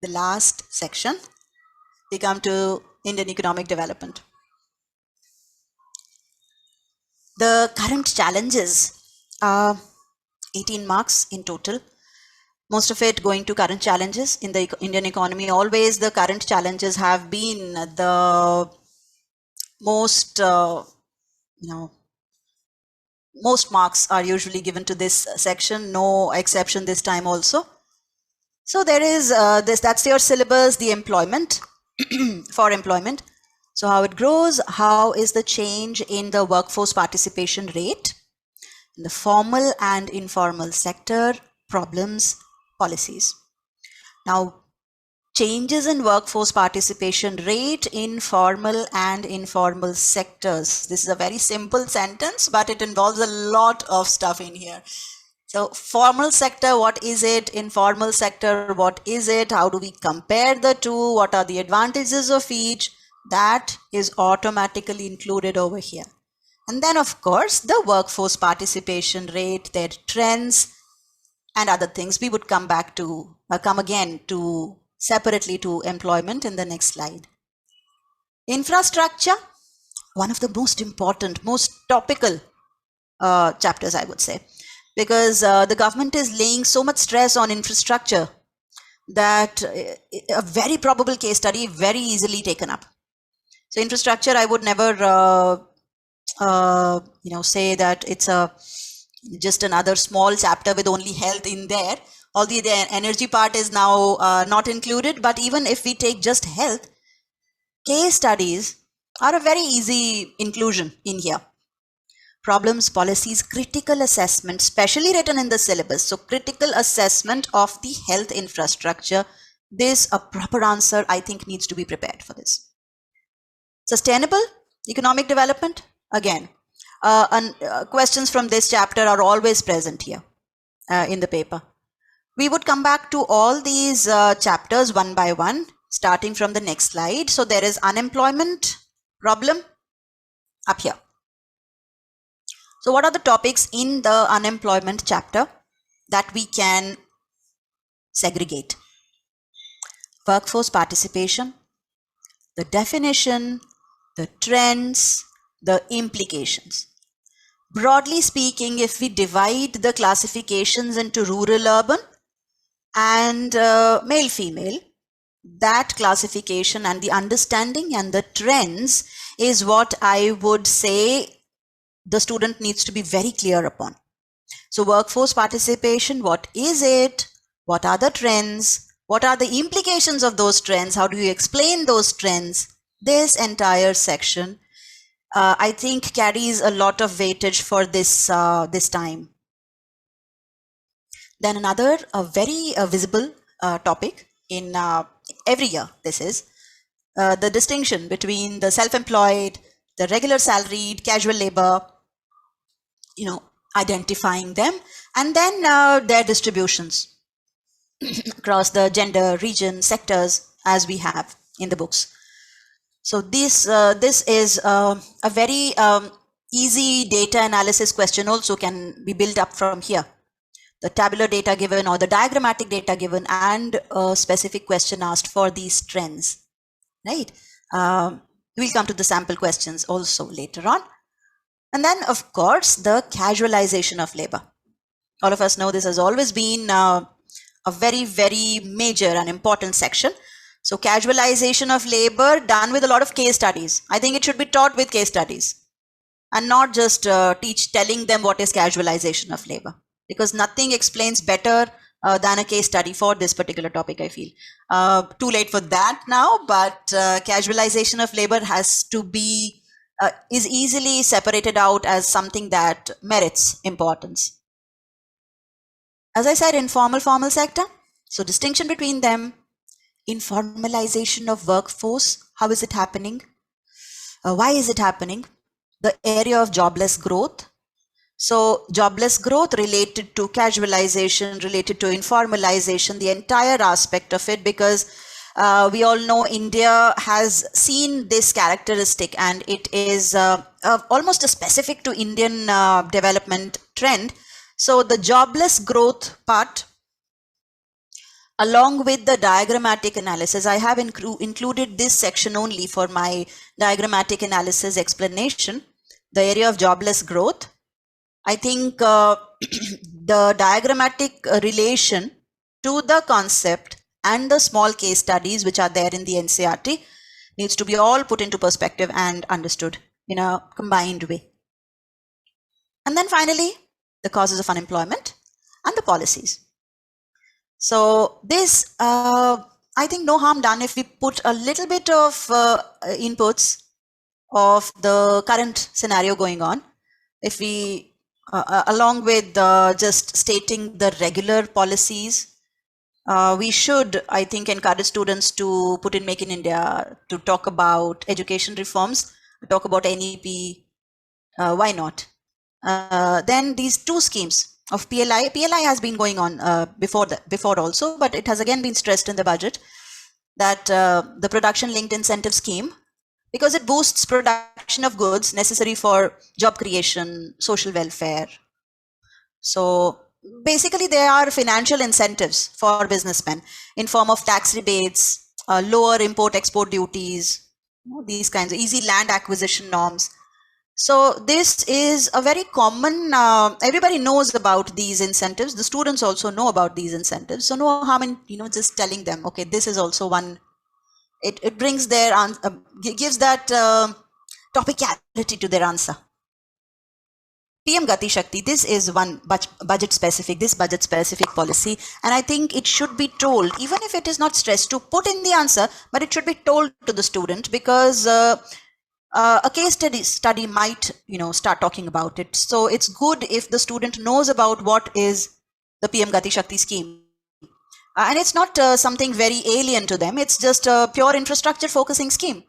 The last section, we come to Indian economic development. The current challenges are 18 marks in total. Most of it going to current challenges in the Indian economy. Always the current challenges have been the most, most marks are usually given to this section, no exception this time also. So there is that's your syllabus, the employment, for employment. So how it grows, how is the change in the workforce participation rate, in the formal and informal sector, problems, policies. Now, changes in workforce participation rate in formal and informal sectors. This is a very simple sentence, but it involves a lot of stuff in here. So formal sector, what is it? Informal sector, what is it? How do we compare the two? What are the advantages of each? That is automatically included over here. And then of course, the workforce participation rate, their trends and other things. We would come back to, come again to separately to employment in the next slide. Infrastructure, one of the most important, most topical chapters, I would say, because the government is laying so much stress on infrastructure that a very probable case study very easily taken up. So infrastructure, I would never say that it's just another small chapter with only health in there. Although the energy part is now not included, but even if we take just health, case studies are a very easy inclusion in here. Problems, policies, critical assessment, specially written in the syllabus. So critical assessment of the health infrastructure. This, a proper answer, I think, needs to be prepared for this. Sustainable, Economic development, again, questions from this chapter are always present here in the paper. We would come back to all these chapters one by one, starting from the next slide. So there is unemployment problem up here. So what are the topics in the unemployment chapter that we can segregate? Workforce participation, the definition, the trends, the implications. Broadly speaking, if we divide the classifications into rural, urban, and male, female, that classification and the understanding and the trends is what I would say the student needs to be very clear upon. So workforce participation, what is it? What are the trends? What are the implications of those trends? How do you explain those trends? This entire section, I think, carries a lot of weightage for this time. Then another very visible topic in every year, this is the distinction between the self-employed, the regular salaried, casual labor, identifying them, and then their distributions across the gender, region, sectors, as we have in the books. So this is a very easy data analysis question also can be built up from here. The tabular data given or the diagrammatic data given and a specific question asked for these trends, right? We'll come to the sample questions also later on. And then, of course, the casualization of labor. All of us know this has always been a very, very major and important section. So casualization of labor done with a lot of case studies. I think it should be taught with case studies and not just telling them what is casualization of labor, because nothing explains better than a case study for this particular topic, I feel. Too late for that now, but casualization of labor has to be, is easily separated out as something that merits importance. As I said, informal, formal sector. So distinction between them. Informalization of workforce. How is it happening? Why is it happening? The area of jobless growth. So jobless growth related to casualization, related to informalization, the entire aspect of it, because we all know India has seen this characteristic and it is almost a specific to Indian development trend. So the jobless growth part, along with the diagrammatic analysis, I have included this section only for my diagrammatic analysis explanation, the area of jobless growth. I think the diagrammatic relation to the concept and the small case studies which are there in the NCERT needs to be all put into perspective and understood in a combined way. And then finally, the causes of unemployment and the policies. So this, I think no harm done if we put a little bit of inputs of the current scenario going on. If we, along with just stating the regular policies, we should, I think, encourage students to put in Make in India, to talk about education reforms, talk about NEP, why not? Then these two schemes of PLI has been going on before also, but it has again been stressed in the budget that the production linked incentive scheme, because it boosts production of goods necessary for job creation, social welfare. So basically there are financial incentives for businessmen in form of tax rebates, lower import-export duties, these kinds of easy land acquisition norms. So this is a very common, everybody knows about these incentives. The students also know about these incentives. So no harm in, just telling them, okay, this is also one, it brings their, gives that topicality to their answer. PM Gati Shakti, this is one budget specific policy. And I think it should be told, even if it is not stressed to put in the answer, but it should be told to the student, because a case study might, start talking about it. So it's good if the student knows about what is the PM Gati Shakti scheme. And it's not something very alien to them. It's just a pure infrastructure focusing scheme.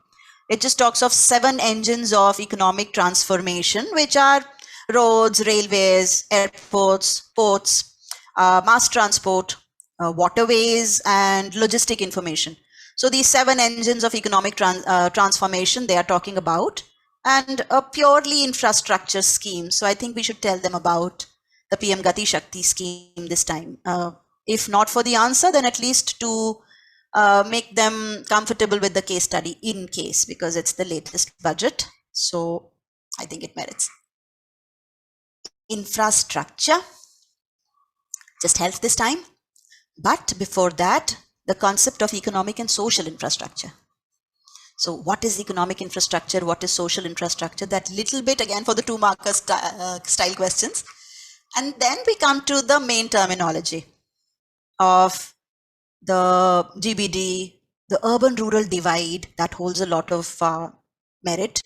It just talks of 7 engines of economic transformation, which are roads, railways, airports, ports, mass transport, waterways, and logistic information. So these 7 engines of economic transformation they are talking about, and a purely infrastructure scheme. So I think we should tell them about the PM Gati Shakti scheme this time. If not for the answer, then at least to make them comfortable with the case study in case, because it's the latest budget. So I think it merits. Infrastructure, just health this time. But before that, the concept of economic and social infrastructure. So what is economic infrastructure? What is social infrastructure? That little bit again for the 2-marker style questions. And then we come to the main terminology of the GBD, the urban-rural divide that holds a lot of merit.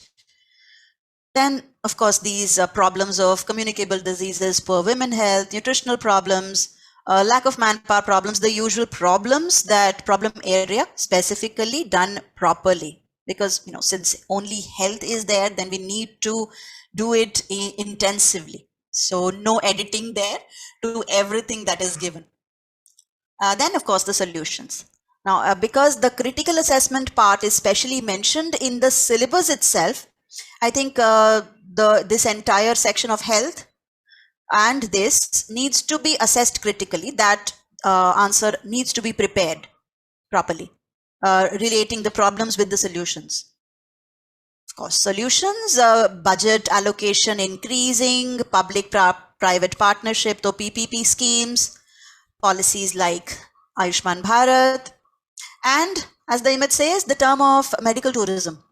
Then, of course, these problems of communicable diseases, poor women health, nutritional problems, lack of manpower problems, the usual problems that problem area specifically done properly. Because, you know, since only health is there, then we need to do it intensively. So no editing there to everything that is given. Then, of course, the solutions. Now, because the critical assessment part is specially mentioned in the syllabus itself, I think this entire section of health and this needs to be assessed critically. That answer needs to be prepared properly, relating the problems with the solutions. Of course, solutions, budget allocation increasing, public-private partnership, so PPP schemes, policies like Ayushman Bharat, and as the image says, the term of medical tourism.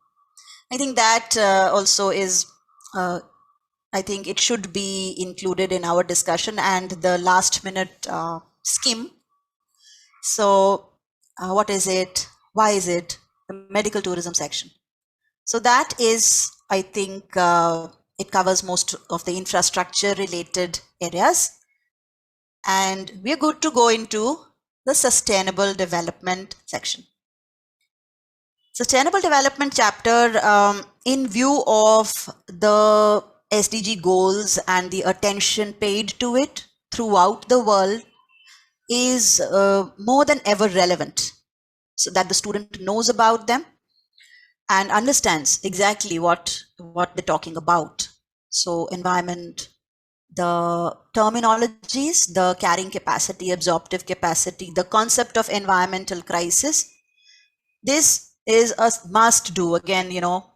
I think that also is, I think it should be included in our discussion and the last minute skim. So what is it? Why is it? The medical tourism section. So that is, I think it covers most of the infrastructure related areas. And we're good to go into the sustainable development section. Sustainable development chapter, in view of the SDG goals and the attention paid to it throughout the world, is more than ever relevant, so that the student knows about them and understands exactly what they're talking about. So environment, the terminologies, the carrying capacity, absorptive capacity, the concept of environmental crisis. This is a must do. Again, you know,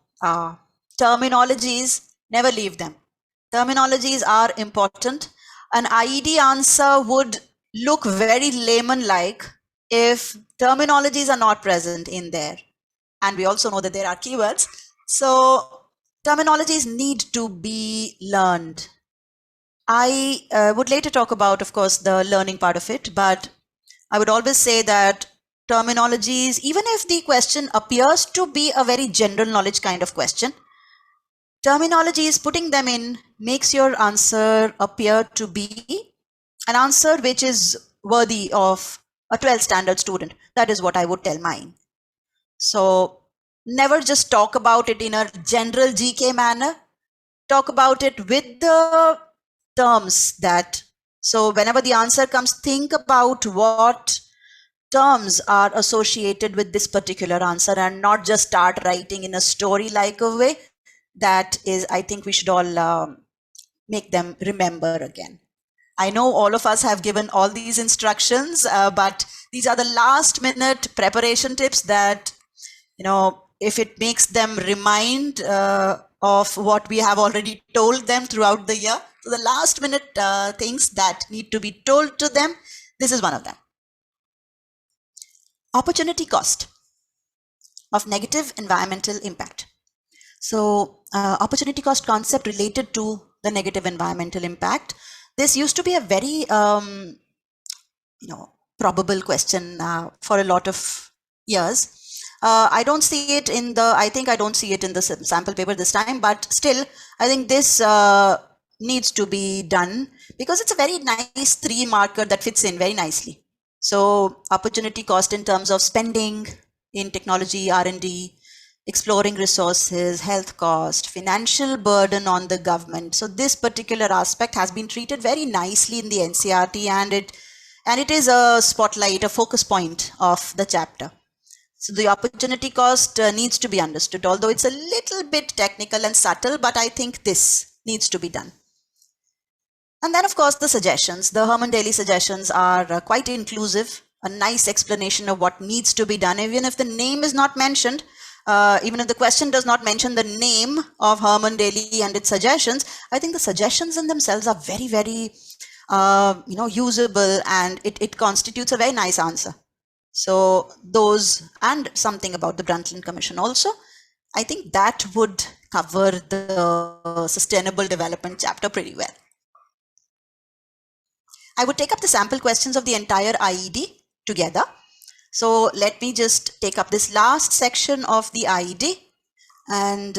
terminologies, never leave them. Terminologies are important. An IED answer would look very layman-like if terminologies are not present in there. And we also know that there are keywords. So terminologies need to be learned. I would later talk about, of course, the learning part of it, but I would always say that terminologies, even if the question appears to be a very general knowledge kind of question, terminologies, putting them in makes your answer appear to be an answer which is worthy of a 12th standard student. That is what I would tell mine. So never just talk about it in a general GK manner. Talk about it with the terms that, so whenever the answer comes, think about what terms are associated with this particular answer and not just start writing in a story-like a way. That is, I think we should all make them remember again. I know all of us have given all these instructions, but these are the last minute preparation tips that, you know, if it makes them remind of what we have already told them throughout the year. So the last minute things that need to be told to them, this is one of them. Opportunity cost of negative environmental impact. So opportunity cost concept related to the negative environmental impact. This used to be a very, probable question for a lot of years. I don't see it in the, I think I don't see it in the sample paper this time, but still, I think this needs to be done because it's a very nice 3-marker that fits in very nicely. So opportunity cost in terms of spending in technology, R&D, exploring resources, health cost, financial burden on the government. So this particular aspect has been treated very nicely in the NCERT, and it is a spotlight, a focus point of the chapter. So the opportunity cost needs to be understood, although it's a little bit technical and subtle, but I think this needs to be done. And then, of course, the suggestions. The Herman Daly suggestions are quite inclusive, a nice explanation of what needs to be done. Even if the name is not mentioned, even if the question does not mention the name of Herman Daly and its suggestions, I think the suggestions in themselves are very, very, usable, and it constitutes a very nice answer. So those, and something about the Brundtland Commission also, I think that would cover the Sustainable Development chapter pretty well. I would take up the sample questions of the entire IED together. So let me just take up this last section of the IED and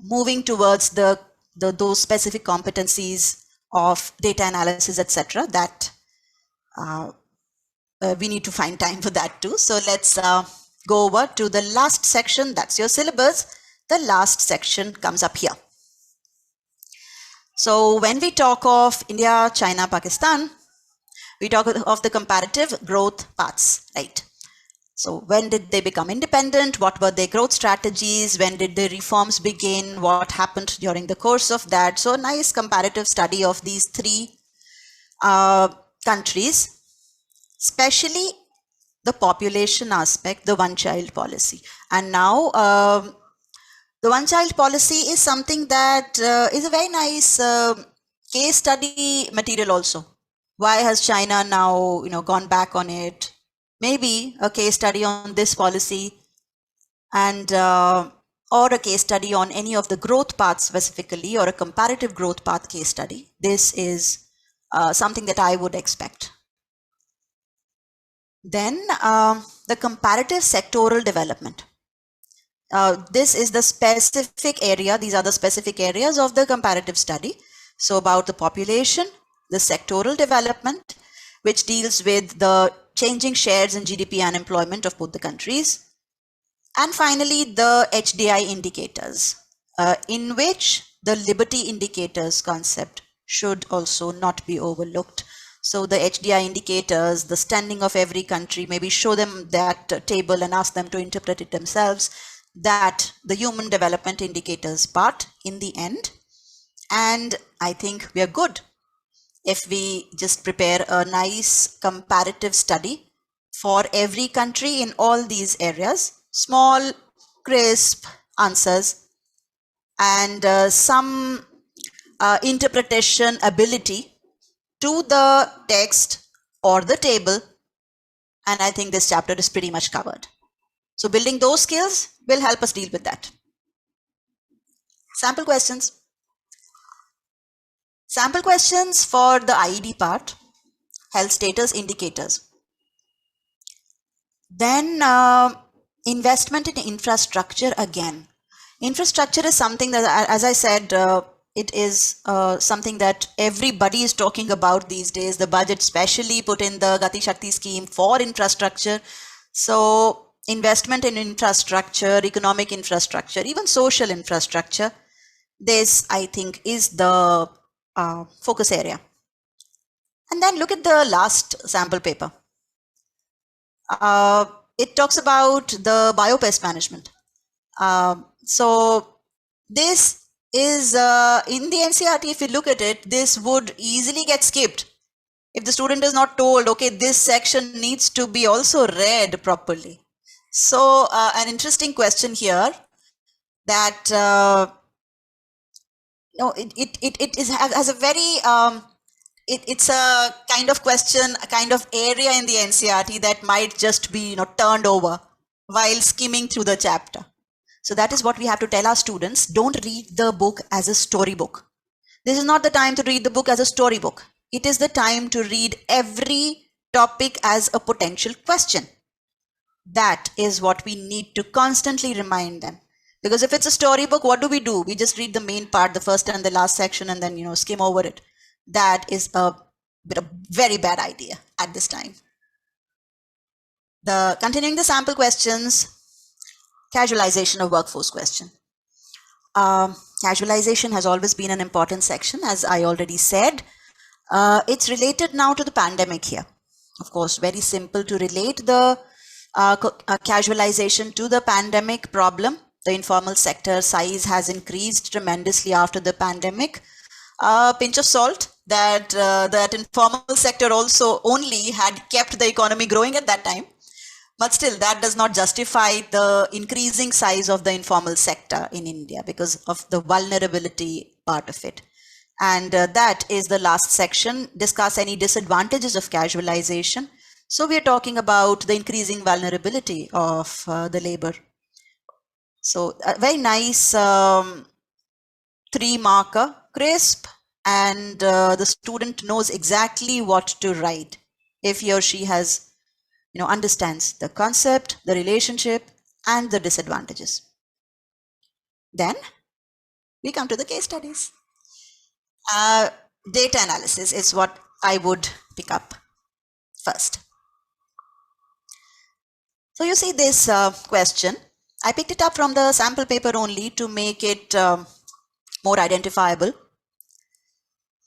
moving towards those specific competencies of data analysis, etc. That we need to find time for that too. So let's go over to the last section. That's your syllabus. The last section comes up here. So when we talk of India, China, Pakistan, we talk of the comparative growth paths, right? So when did they become independent? What were their growth strategies? When did the reforms begin? What happened during the course of that? So a nice comparative study of these three countries, especially the population aspect, the one-child policy. And now the one-child policy is something that is a very nice case study material also. Why has China now, gone back on it? Maybe a case study on this policy, and or a case study on any of the growth paths specifically, or a comparative growth path case study. This is something that I would expect. Then the comparative sectoral development. This is the specific area. These are the specific areas of the comparative study. So about the population, the sectoral development, which deals with the changing shares in GDP and employment of both the countries. And finally, the HDI indicators, in which the liberty indicators concept should also not be overlooked. So the HDI indicators, the standing of every country, maybe show them that table and ask them to interpret it themselves. That the human development indicators part in the end. And I think we are good if we just prepare a nice comparative study for every country in all these areas, small, crisp answers, and some interpretation ability to the text or the table. And I think this chapter is pretty much covered. So building those skills will help us deal with that. Sample questions. Sample questions for the IED part, health status indicators. Then investment in infrastructure again. Infrastructure is something that, as I said, it is something that everybody is talking about these days. The budget especially put in the Gati Shakti scheme for infrastructure. So investment in infrastructure, economic infrastructure, even social infrastructure, this I think is the focus area. And then look at the last sample paper. It talks about the biopest management. So this is in the NCERT, if you look at it, this would easily get skipped if the student is not told, okay, this section needs to be also read properly. So an interesting question here that has a very it's a kind of question, a kind of area in the NCERT that might just be turned over while skimming through the chapter. So that is what we have to tell our students. Don't read the book as a storybook. This is not the time to read the book as a storybook. It is the time to read every topic as a potential question. That is what we need to constantly remind them. Because if it's a storybook, what do? We just read the main part, the first and the last section, and then skim over it. That is a very bad idea at this time. Continuing the sample questions, casualization of workforce question. Casualization has always been an important section, as I already said. It's related now to the pandemic here. Of course, very simple to relate the casualization to the pandemic problem. The informal sector size has increased tremendously after the pandemic. Pinch of salt that that informal sector also only had kept the economy growing at that time. But still, that does not justify the increasing size of the informal sector in India because of the vulnerability part of it. And that is the last section. Discuss any disadvantages of casualization. So we are talking about the increasing vulnerability of the labor. So a very nice 3-marker, crisp, and the student knows exactly what to write if he or she has, understands the concept, the relationship, and the disadvantages. Then we come to the case studies. Data analysis is what I would pick up first. So you see this question. I picked it up from the sample paper only to make it more identifiable.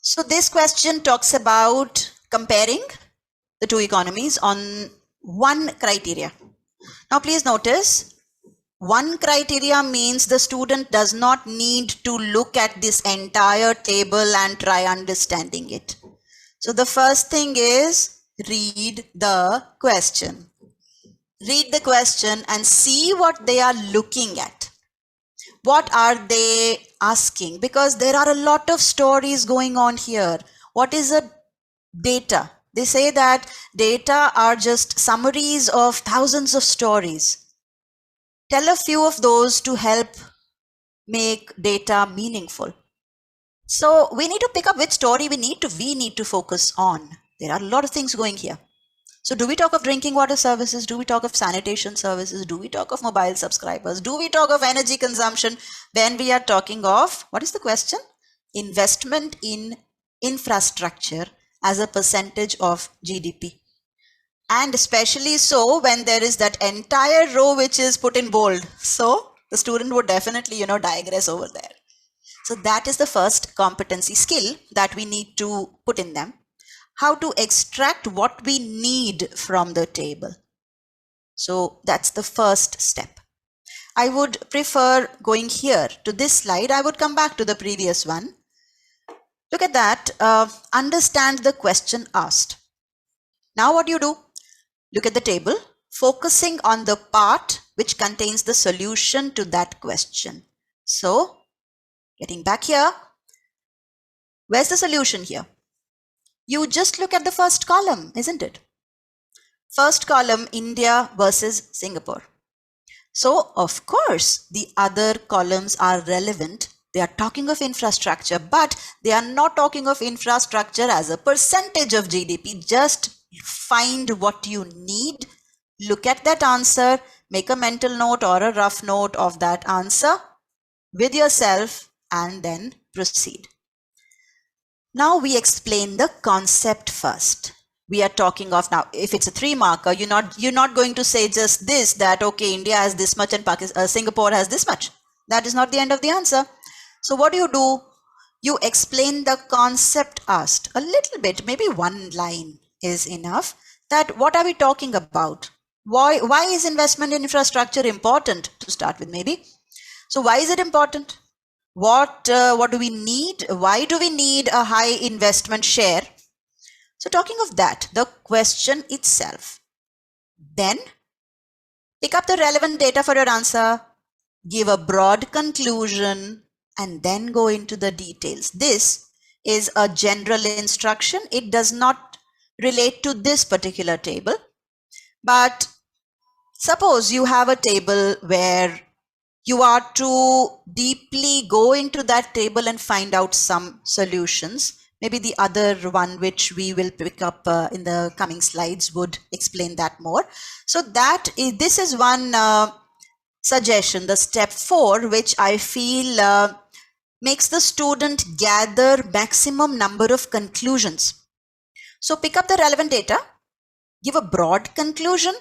So this question talks about comparing the two economies on one criteria. Now please notice, one criteria means the student does not need to look at this entire table and try understanding it. So the first thing is read the question. Read the question and see what they are looking at. What are they asking? Because there are a lot of stories going on here. What is a data? They say that data are just summaries of thousands of stories. Tell a few of those to help make data meaningful. So we need to pick up which story we need to focus on. There are a lot of things going here. So do we talk of drinking water services? Do we talk of sanitation services? Do we talk of mobile subscribers? Do we talk of energy consumption when we are talking of, what is the question? Investment in infrastructure as a percentage of GDP. And especially so when there is that entire row which is put in bold. So the student would definitely, digress over there. So that is the first competency skill that we need to put in them. How to extract what we need from the table. So that's the first step. I would prefer going here to this slide. I would come back to the previous one. Look at that. Understand the question asked. Now what do you do? Look at the table, focusing on the part which contains the solution to that question. So getting back here, where's the solution here? You just look at the first column, isn't it? First column, India versus Singapore. So, of course, the other columns are relevant. They are talking of infrastructure, but they are not talking of infrastructure as a percentage of GDP. Just find what you need, look at that answer, make a mental note or a rough note of that answer with yourself, and then proceed. Now we explain the concept first. We are talking of, now if it's a 3-marker, you're not going to say just this, that okay, India has this much and Singapore has this much. That is not the end of the answer. So what do? You explain the concept asked a little bit, maybe one line is enough. That what are we talking about? Why is investment in infrastructure important to start with, maybe? So why is it important? What do we need? Why do we need a high investment share? So talking of that, the question itself. Then pick up the relevant data for your answer, give a broad conclusion, and then go into the details. This is a general instruction. It does not relate to this particular table. But suppose you have a table where you are to deeply go into that table and find out some solutions. Maybe the other one which we will pick up in the coming slides would explain that more. So this is one suggestion, the step 4, which I feel makes the student gather maximum number of conclusions. So pick up the relevant data, give a broad conclusion,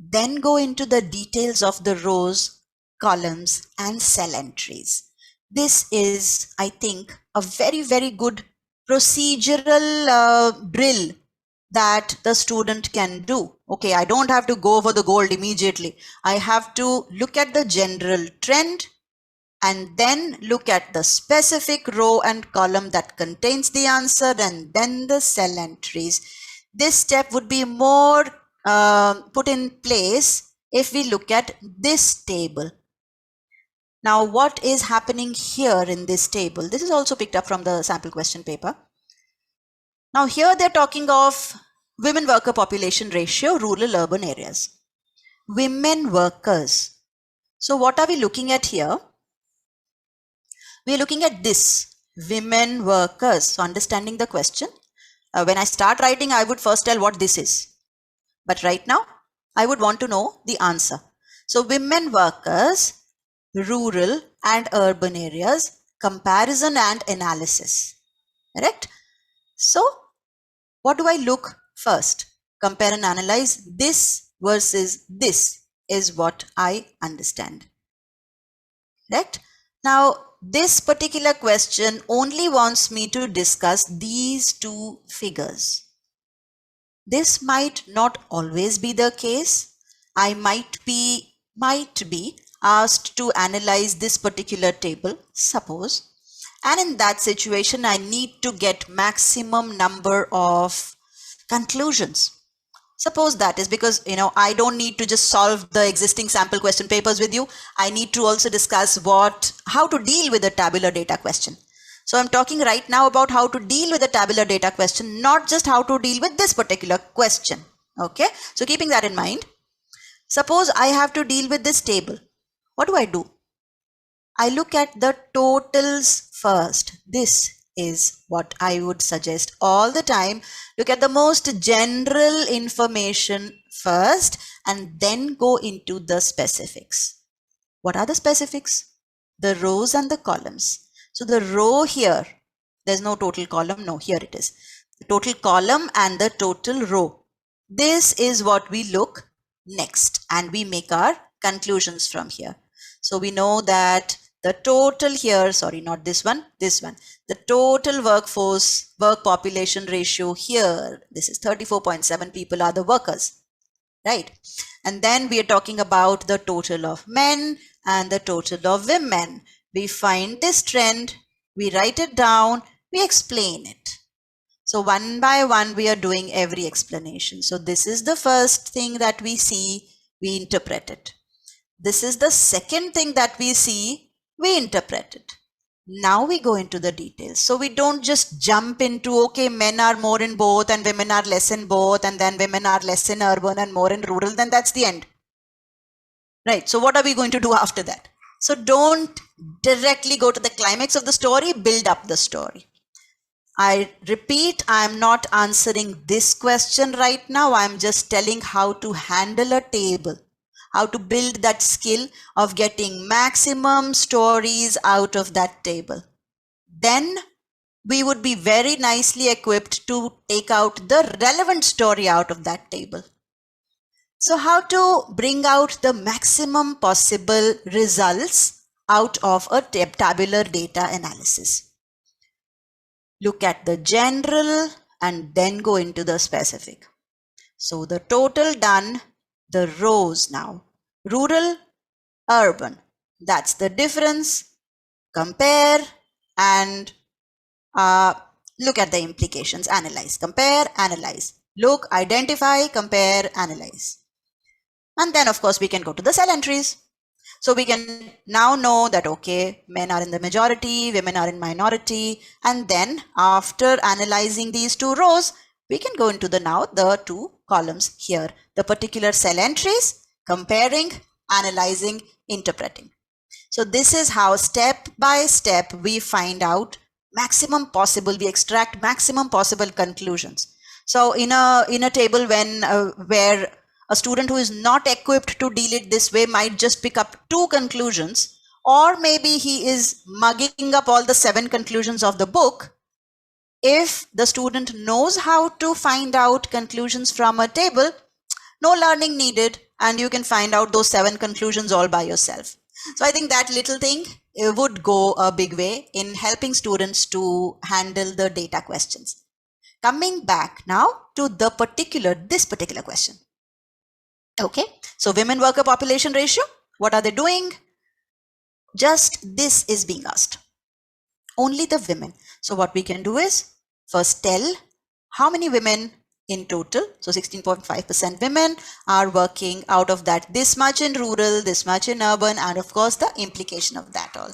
then go into the details of the rows, columns, and cell entries. This is, I think, a very, very good procedural drill that the student can do. Okay, I don't have to go for the gold immediately. I have to look at the general trend and then look at the specific row and column that contains the answer and then the cell entries. This step would be more put in place if we look at this table. Now, what is happening here in this table? This is also picked up from the sample question paper. Now, here they're talking of women worker population ratio, rural urban areas. Women workers. So what are we looking at here? We're looking at this, women workers. So understanding the question, when I start writing, I would first tell what this is. But right now, I would want to know the answer. So women workers, rural and urban areas, comparison and analysis. Correct? So what do I look first? Compare and analyze this versus this is what I understand. Correct? Now, this particular question only wants me to discuss these two figures. This might not always be the case. I might be asked to analyze this particular table, suppose. And in that situation, I need to get maximum number of conclusions. Suppose that is because, I don't need to just solve the existing sample question papers with you. I need to also discuss how to deal with a tabular data question. So I'm talking right now about how to deal with a tabular data question, not just how to deal with this particular question. Okay. So keeping that in mind, suppose I have to deal with this table. What do? I look at the totals first. This is what I would suggest all the time. Look at the most general information first and then go into the specifics. What are the specifics? The rows and the columns. So the row here, there's no total column. No, here it is. The total column and the total row. This is what we look next and we make our conclusions from here. So we know that the total here, sorry, not this one, the total work population ratio here, this is 34.7 people are the workers, right? And then we are talking about the total of men and the total of women. We find this trend, we write it down, we explain it. So one by one, we are doing every explanation. So this is the first thing that we see, we interpret it. This is the second thing that we see, we interpret it. Now we go into the details. So we don't just jump into, okay, men are more in both and women are less in both and then women are less in urban and more in rural, then that's the end. Right. So what are we going to do after that? So don't directly go to the climax of the story, build up the story. I repeat, I'm not answering this question right now. I'm just telling how to handle a table. How to build that skill of getting maximum stories out of that table. Then we would be very nicely equipped to take out the relevant story out of that table. So how to bring out the maximum possible results out of a tabular data analysis. Look at the general and then go into the specific. So the total done. The rows now, rural, urban, that's the difference. Compare and look at the implications, analyze, compare, analyze, look, identify, compare, analyze. And then of course we can go to the cell entries. So we can now know that, okay, men are in the majority, women are in minority. And then after analyzing these two rows, we can go into the two columns here, the particular cell entries, comparing, analyzing, interpreting. So this is how step by step we find out maximum possible, we extract maximum possible conclusions. So in a table where a student who is not equipped to deal it this way might just pick up 2 conclusions, or maybe he is mugging up all the 7 conclusions of the book. If the student knows how to find out conclusions from a table, no learning needed. and you can find out those 7 conclusions all by yourself. So I think that little thing would go a big way in helping students to handle the data questions. Coming back now to this particular question. Okay, so women worker population ratio, what are they doing? Just this is being asked. Only the women. So what we can do is first tell how many women in total. So 16.5% women are working. Out of that, this much in rural, this much in urban, and of course the implication of that all.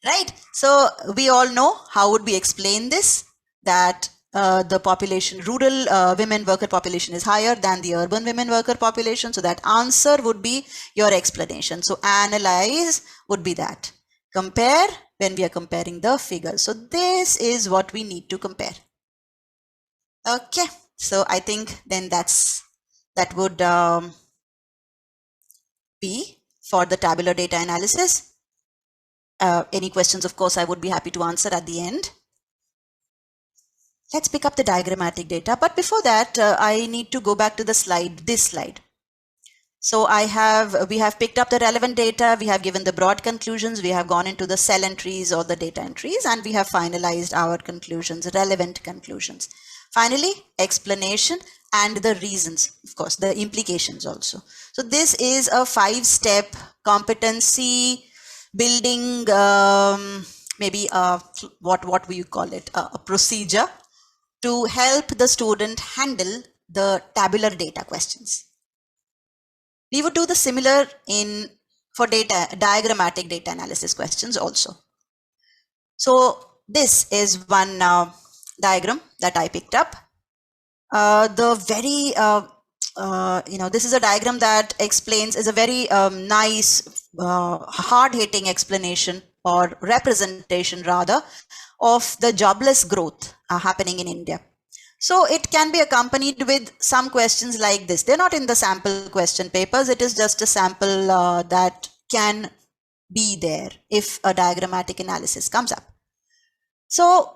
Right. So we all know how would we explain this, that the population, rural women worker population is higher than the urban women worker population. So that answer would be your explanation. So analyze would be that. Compare when we are comparing the figures. So this is what we need to compare. Okay. So I think then that would be for the tabular data analysis. Any questions, of course, I would be happy to answer at the end. Let's pick up the diagrammatic data. But before that, I need to go back to the slide, this slide. So we have picked up the relevant data. We have given the broad conclusions. We have gone into the cell entries or the data entries, and we have finalized our conclusions, relevant conclusions. Finally, explanation and the reasons, of course, the implications also. So this is a 5-step competency building, maybe what will you call it, a procedure to help the student handle the tabular data questions. We would do the similar for diagrammatic data analysis questions also. So this is one diagram that I picked up. This is a diagram that is a very nice, hard-hitting explanation or representation rather of the jobless growth happening in India. So it can be accompanied with some questions like this. They're not in the sample question papers. It is just a sample that can be there if a diagrammatic analysis comes up. So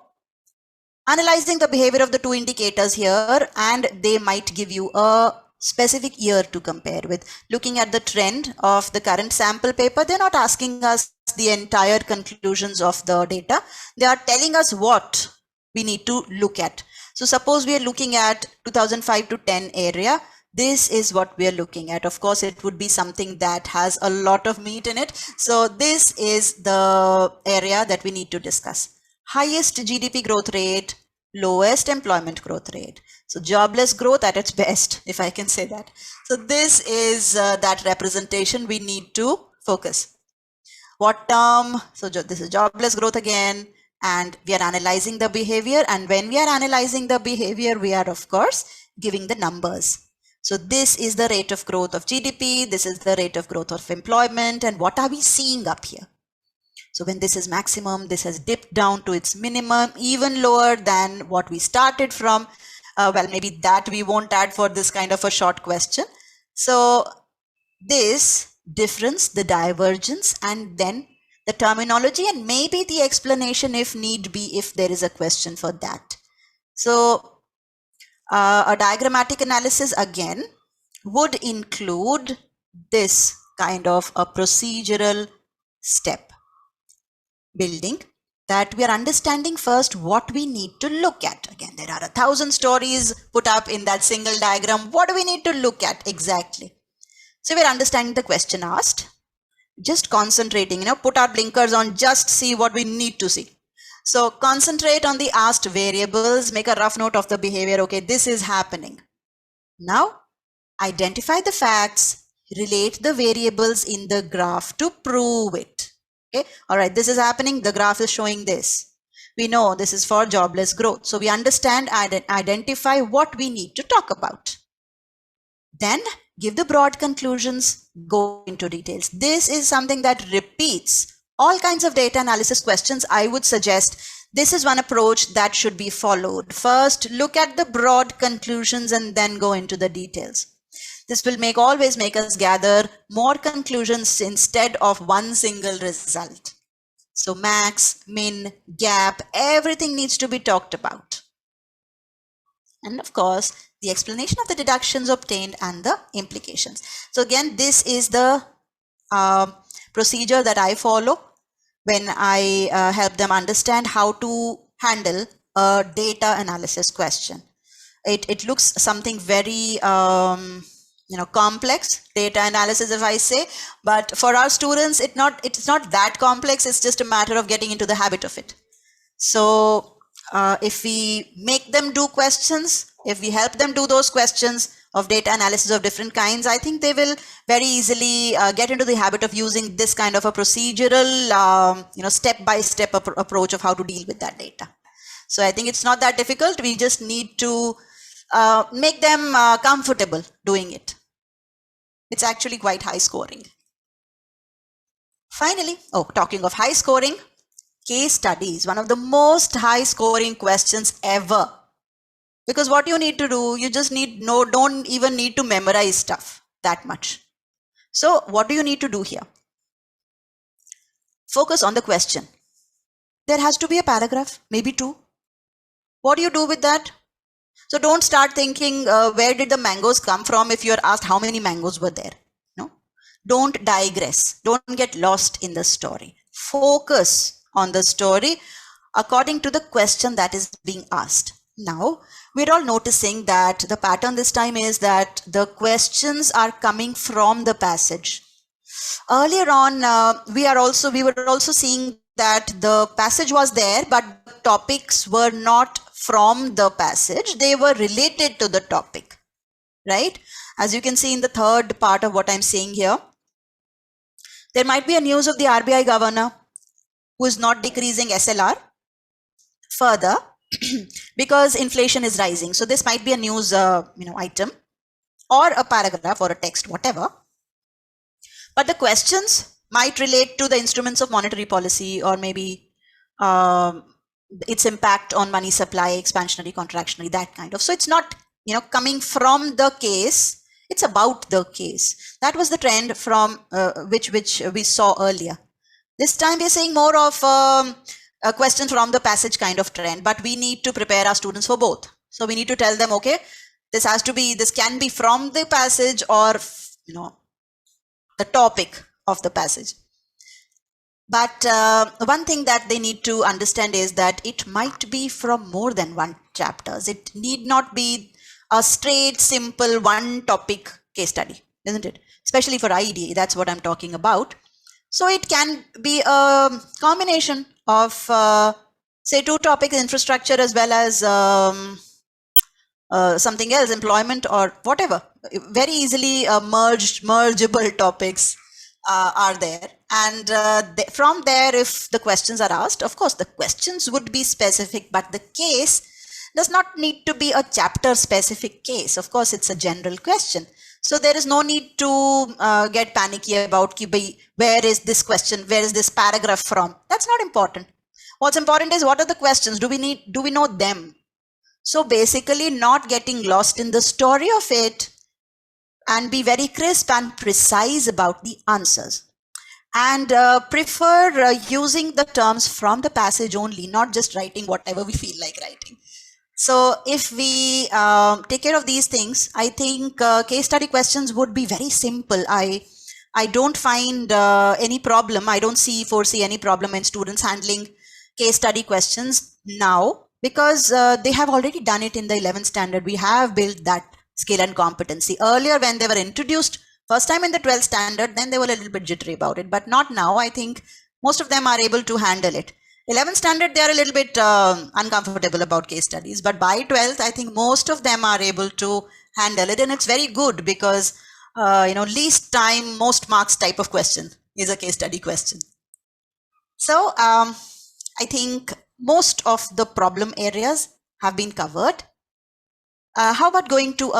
analyzing the behavior of the 2 indicators here, and they might give you a specific year to compare with. Looking at the trend of the current sample paper, they're not asking us the entire conclusions of the data. They are telling us what we need to look at. So suppose we are looking at 2005 to 10 area. This is what we are looking at. Of course, it would be something that has a lot of meat in it. So this is the area that we need to discuss. Highest GDP growth rate, lowest employment growth rate. So jobless growth at its best, if I can say that. So this is that representation we need to focus. What term? So this is jobless growth again, and we are analyzing the behavior. And when we are analyzing the behavior, we are of course giving the numbers. So this is the rate of growth of GDP. This is the rate of growth of employment. And what are we seeing up here? So when this is maximum, this has dipped down to its minimum, even lower than what we started from. Well, maybe that we won't add for this kind of a short question. So this difference, the divergence, and then the terminology, and maybe the explanation if need be, if there is a question for that. So a diagrammatic analysis again would include this kind of a procedural step building, that we are understanding first what we need to look at. Again, there are 1,000 stories put up in that single diagram. What do we need to look at exactly? So we're understanding the question asked, just concentrating, put our blinkers on, just see what we need to see. So concentrate on the asked variables, make a rough note of the behavior. Okay, this is happening. Now identify the facts, relate the variables in the graph to prove it. Okay, all right, this is happening. The graph is showing this. We know this is for jobless growth. So we understand, identify what we need to talk about. Then give the broad conclusions, go into details. This is something that repeats all kinds of data analysis questions. I would suggest this is one approach that should be followed. First, look at the broad conclusions and then go into the details. This will always make us gather more conclusions instead of one single result. So max, min, gap, everything needs to be talked about. And of course, the explanation of the deductions obtained and the implications. So again, this is the procedure that I follow when I help them understand how to handle a data analysis question. It looks something very complex, data analysis, if I say, but for our students, it's not that complex. It's just a matter of getting into the habit of it. So if we make them do questions, if we help them do those questions of data analysis of different kinds, I think they will very easily get into the habit of using this kind of a procedural, step-by-step approach of how to deal with that data. So I think it's not that difficult. We just need to make them comfortable doing it. It's actually quite high scoring. Finally, talking of high scoring, case studies, one of the most high scoring questions ever. Because what you need to do, you just don't even need to memorize stuff that much. So what do you need to do here? Focus on the question. There has to be a paragraph, maybe two. What do you do with that? So don't start thinking, where did the mangoes come from if you're asked how many mangoes were there. No, don't digress. Don't get lost in the story. Focus on the story according to the question that is being asked. Now, we're all noticing that the pattern this time is that the questions are coming from the passage. Earlier on, we were also seeing that the passage was there, but topics were not from the passage. They were related to the topic, right? As you can see in the third part of what I'm saying here, there might be a news of the RBI governor who is not decreasing SLR further because inflation is rising. So this might be a news item or a paragraph or a text, whatever. But the questions might relate to the instruments of monetary policy, or maybe its impact on money supply, expansionary, contractionary, that kind of. So it's not coming from the case, it's about the case. That was the trend from which we saw earlier. This time we're saying more of a question from the passage kind of trend, but we need to prepare our students for both. So we need to tell them, okay, this can be from the passage or the topic of the passage. But one thing that they need to understand is that it might be from more than one chapters. It need not be a straight, simple, one topic case study, isn't it? Especially for IDA, that's what I'm talking about. So it can be a combination of, say, two topics, infrastructure as well as something else, employment or whatever. Very easily mergeable topics are there. And from there, if the questions are asked, of course, the questions would be specific, but the case does not need to be a chapter specific case. Of course, it's a general question. So there is no need to get panicky about where is this question, where is this paragraph from? That's not important. What's important is what are the questions? Do we know them? So basically not getting lost in the story of it and be very crisp and precise about the answers. And prefer using the terms from the passage only, not just writing whatever we feel like writing. So if we take care of these things, I think case study questions would be very simple. I don't find any problem. I don't foresee any problem in students handling case study questions now, because they have already done it in the 11th standard. We have built that skill and competency. Earlier, when they were introduced first time in the 12th standard, then they were a little bit jittery about it, but not now. I think most of them are able to handle it. 11th standard, they are a little bit uncomfortable about case studies, but by 12th, I think most of them are able to handle it. And it's very good because, least time, most marks type of question is a case study question. So I think most of the problem areas have been covered. How about going to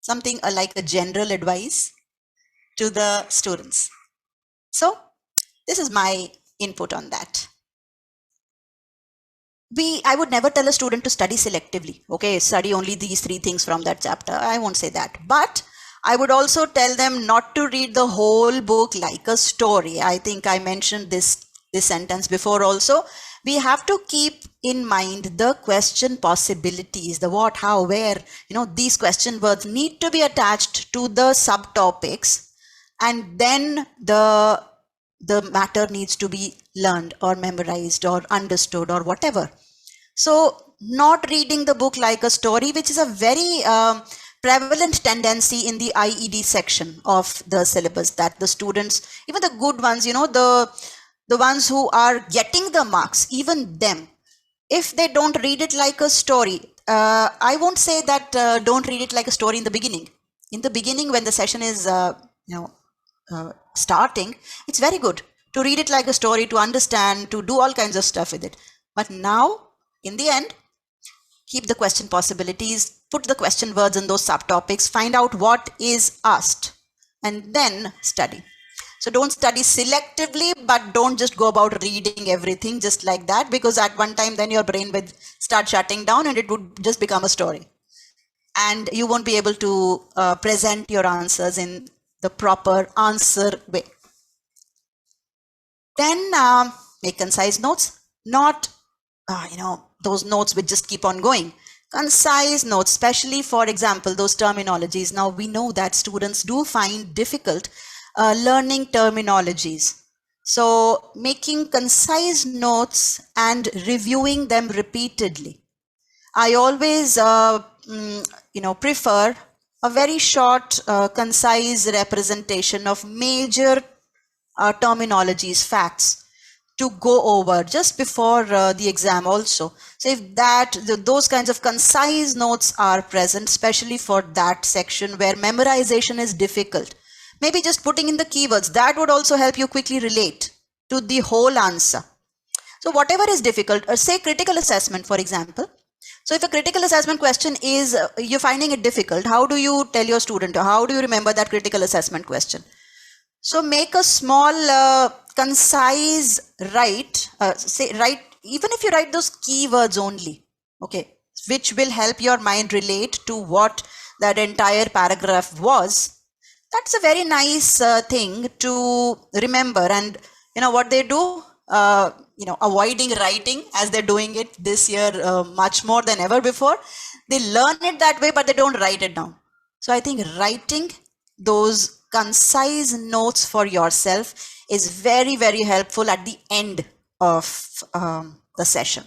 something like a general advice to the students? So this is my input on that. I would never tell a student to study selectively. Okay, study only these 3 things from that chapter. I won't say that. But I would also tell them not to read the whole book like a story. I think I mentioned this sentence before also. we have to keep in mind the question possibilities, the what, how, where, these question words need to be attached to the subtopics, and then the matter needs to be learned or memorized or understood or whatever. So not reading the book like a story, which is a very prevalent tendency in the IED section of the syllabus, that the students, even the good ones, the ones who are getting the marks, even them, if they don't read it like a story, I won't say that don't read it like a story in the beginning. In the beginning, when the session is starting, it's very good to read it like a story, to understand, to do all kinds of stuff with it. But now, in the end, keep the question possibilities, put the question words in those subtopics, find out what is asked, and then study. So don't study selectively, but don't just go about reading everything just like that, because at one time then your brain would start shutting down and it would just become a story. And you won't be able to present your answers in the proper answer way. Then make concise notes, not those notes which just keep on going. Concise notes, especially for example, those terminologies. Now we know that students do find difficult learning terminologies. So making concise notes and reviewing them repeatedly. I always prefer a very short, concise representation of major terminologies, facts, to go over just before the exam also. So if those kinds of concise notes are present, especially for that section where memorization is difficult, maybe just putting in the keywords, that would also help you quickly relate to the whole answer. So whatever is difficult, say critical assessment, for example. So if a critical assessment question is, you're finding it difficult, how do you tell your student, or how do you remember that critical assessment question? So make a small, concise write, even if you write those keywords only, okay, which will help your mind relate to what that entire paragraph was. That's a very nice thing to remember. And what they do, avoiding writing as they're doing it this year much more than ever before. They learn it that way, but they don't write it down. So I think writing those concise notes for yourself is very, very helpful at the end of the session.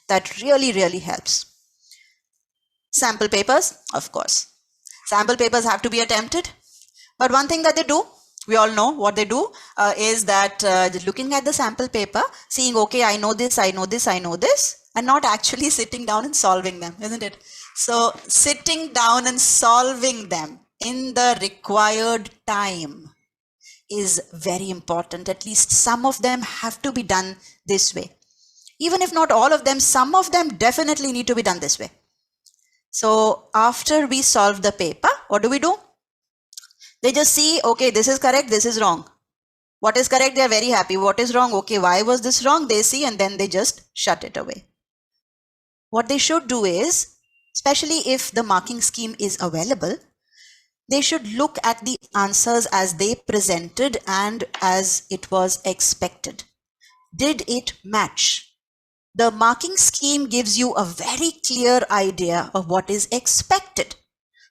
That really, really helps. Sample papers, of course. Sample papers have to be attempted. But one thing that they do, we all know what they do, is that looking at the sample paper, seeing, okay, I know this, I know this, I know this, and not actually sitting down and solving them, isn't it? So sitting down and solving them in the required time is very important. At least some of them have to be done this way. Even if not all of them, some of them definitely need to be done this way. So after we solve the paper, what do? They just see, okay, this is correct, this is wrong. What is correct, they are very happy. What is wrong? Okay, why was this wrong? They see, and then they just shut it away. What they should do is, especially if the marking scheme is available, they should look at the answers as they presented and as it was expected. Did it match? The marking scheme gives you a very clear idea of what is expected.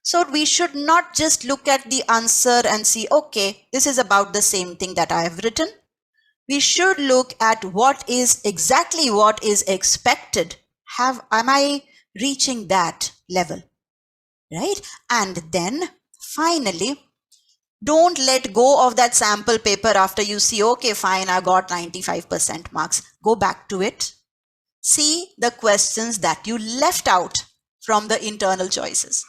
So we should not just look at the answer and see, okay, this is about the same thing that I have written. We should look at what is exactly what is expected. Am I reaching that level? Right? And then finally, don't let go of that sample paper after you see, okay, fine, I got 95% marks. Go back to it. See the questions that you left out from the internal choices,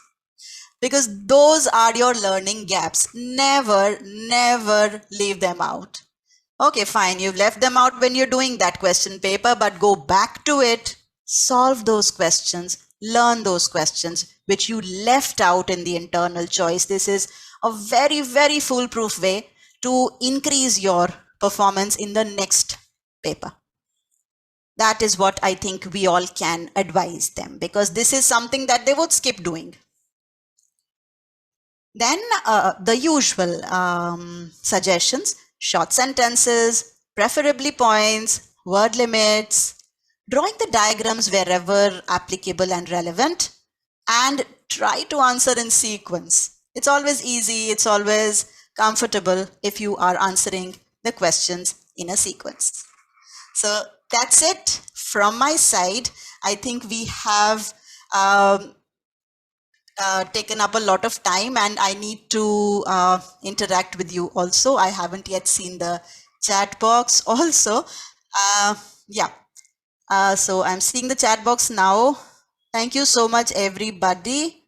because those are your learning gaps. Never, never leave them out. Okay, fine, you've left them out when you're doing that question paper, but go back to it, solve those questions, learn those questions which you left out in the internal choice. This is a very, very foolproof way to increase your performance in the next paper. That is what I think we all can advise them, because this is something that they would skip doing. Then the usual suggestions, short sentences, preferably points, word limits, drawing the diagrams wherever applicable and relevant, and try to answer in sequence. It's always easy, it's always comfortable if you are answering the questions in a sequence. So that's it from my side. I think we have taken up a lot of time, and I need to interact with you also. I haven't yet seen the chat box also. So I'm seeing the chat box now. Thank you so much, everybody.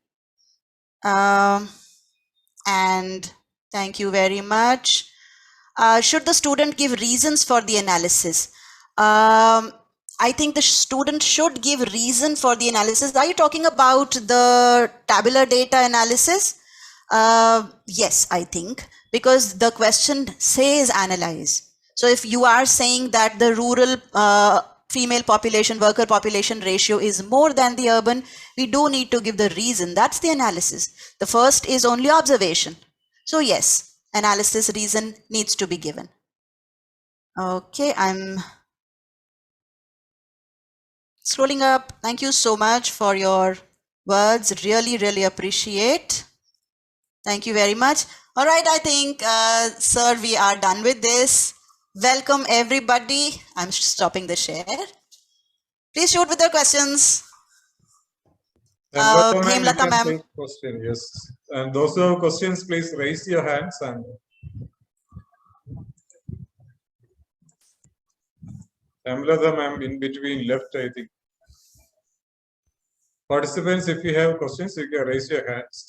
And thank you very much. Should the student give reasons for the analysis? I think the student should give reason for the analysis. Are you talking about the tabular data analysis? Yes, I think, because the question says analyze. So if you are saying that the rural female population, worker population ratio is more than the urban, we do need to give the reason. That's the analysis. The first is only observation. So yes, analysis reason needs to be given. Okay, I'm scrolling up. Thank you so much for your words. Really, really appreciate. Thank you very much. All right, I think, sir, we are done with this. Welcome, everybody. I'm stopping the share. Please shoot with your questions. Hemlata ma'am. Question, yes. And those who have questions, please raise your hands. And Hemlata ma'am in between left, I think. Participants, if you have questions, you can raise your hands.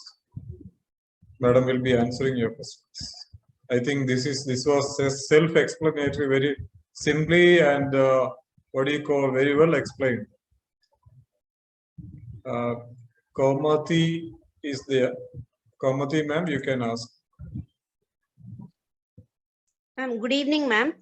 Madam will be answering your questions. I think this was self-explanatory, very simply and very well explained. Kaumati is there. Kaumati ma'am, you can ask. Ma'am, good evening, ma'am.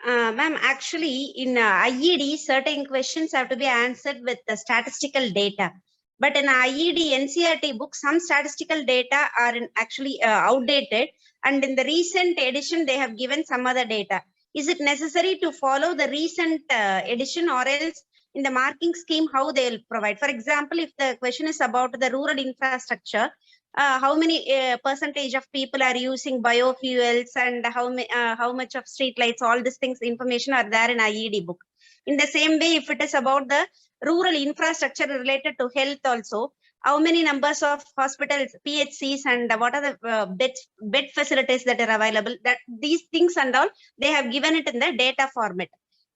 Ma'am, actually, in IED, certain questions have to be answered with the statistical data. But in IED NCERT book, some statistical data are actually outdated, and in the recent edition, they have given some other data. Is it necessary to follow the recent edition, or else in the marking scheme, how they'll provide? For example, if the question is about the rural infrastructure, how many percentage of people are using biofuels, and how much of street lights, all these things, information are there in IED book. In the same way, if it is about the rural infrastructure related to health also, how many numbers of hospitals, PHCs, and what are the bed facilities that are available, that these things and all, they have given it in the data format.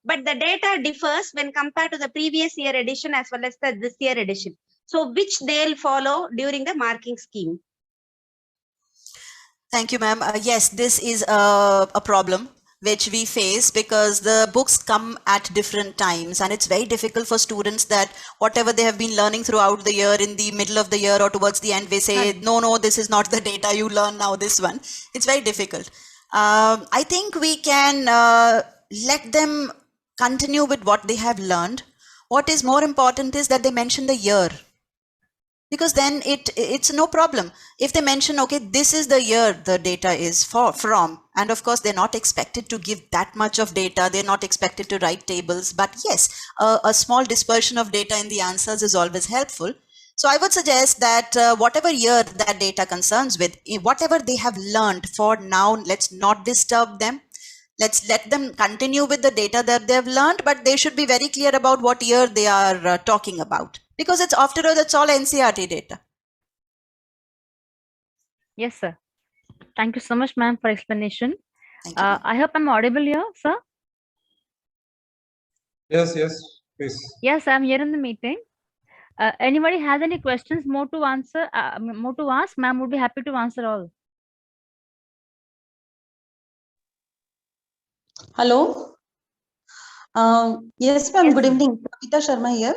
But the data differs when compared to the previous year edition as well as this year edition. So which they'll follow during the marking scheme? Thank you, ma'am. Yes, this is a problem which we face because the books come at different times, and it's very difficult for students that whatever they have been learning throughout the year, in the middle of the year or towards the end, they say, no, this is not the data you learn now, this one. It's very difficult. I think we can let them continue with what they have learned. What is more important is that they mention the year, because then it's no problem. If they mention, okay, this is the year the data is from, and of course they're not expected to give that much of data, they're not expected to write tables, but yes, a small dispersion of data in the answers is always helpful. So I would suggest that whatever year that data concerns with, whatever they have learned for now, let's not disturb them. Let's let them continue with the data that they've learned, but they should be very clear about what year they are talking about, because it's, after all, that's all NCERT data. Yes, sir. Thank you so much, ma'am, for explanation. Thank you. I hope I'm audible here, sir. Yes, please. Yes, I'm here in the meeting. Anybody has any questions more to answer, more to ask? Ma'am would be happy to answer all. Hello. Yes, ma'am. Yes, Good ma'am. evening. Pravita Sharma here.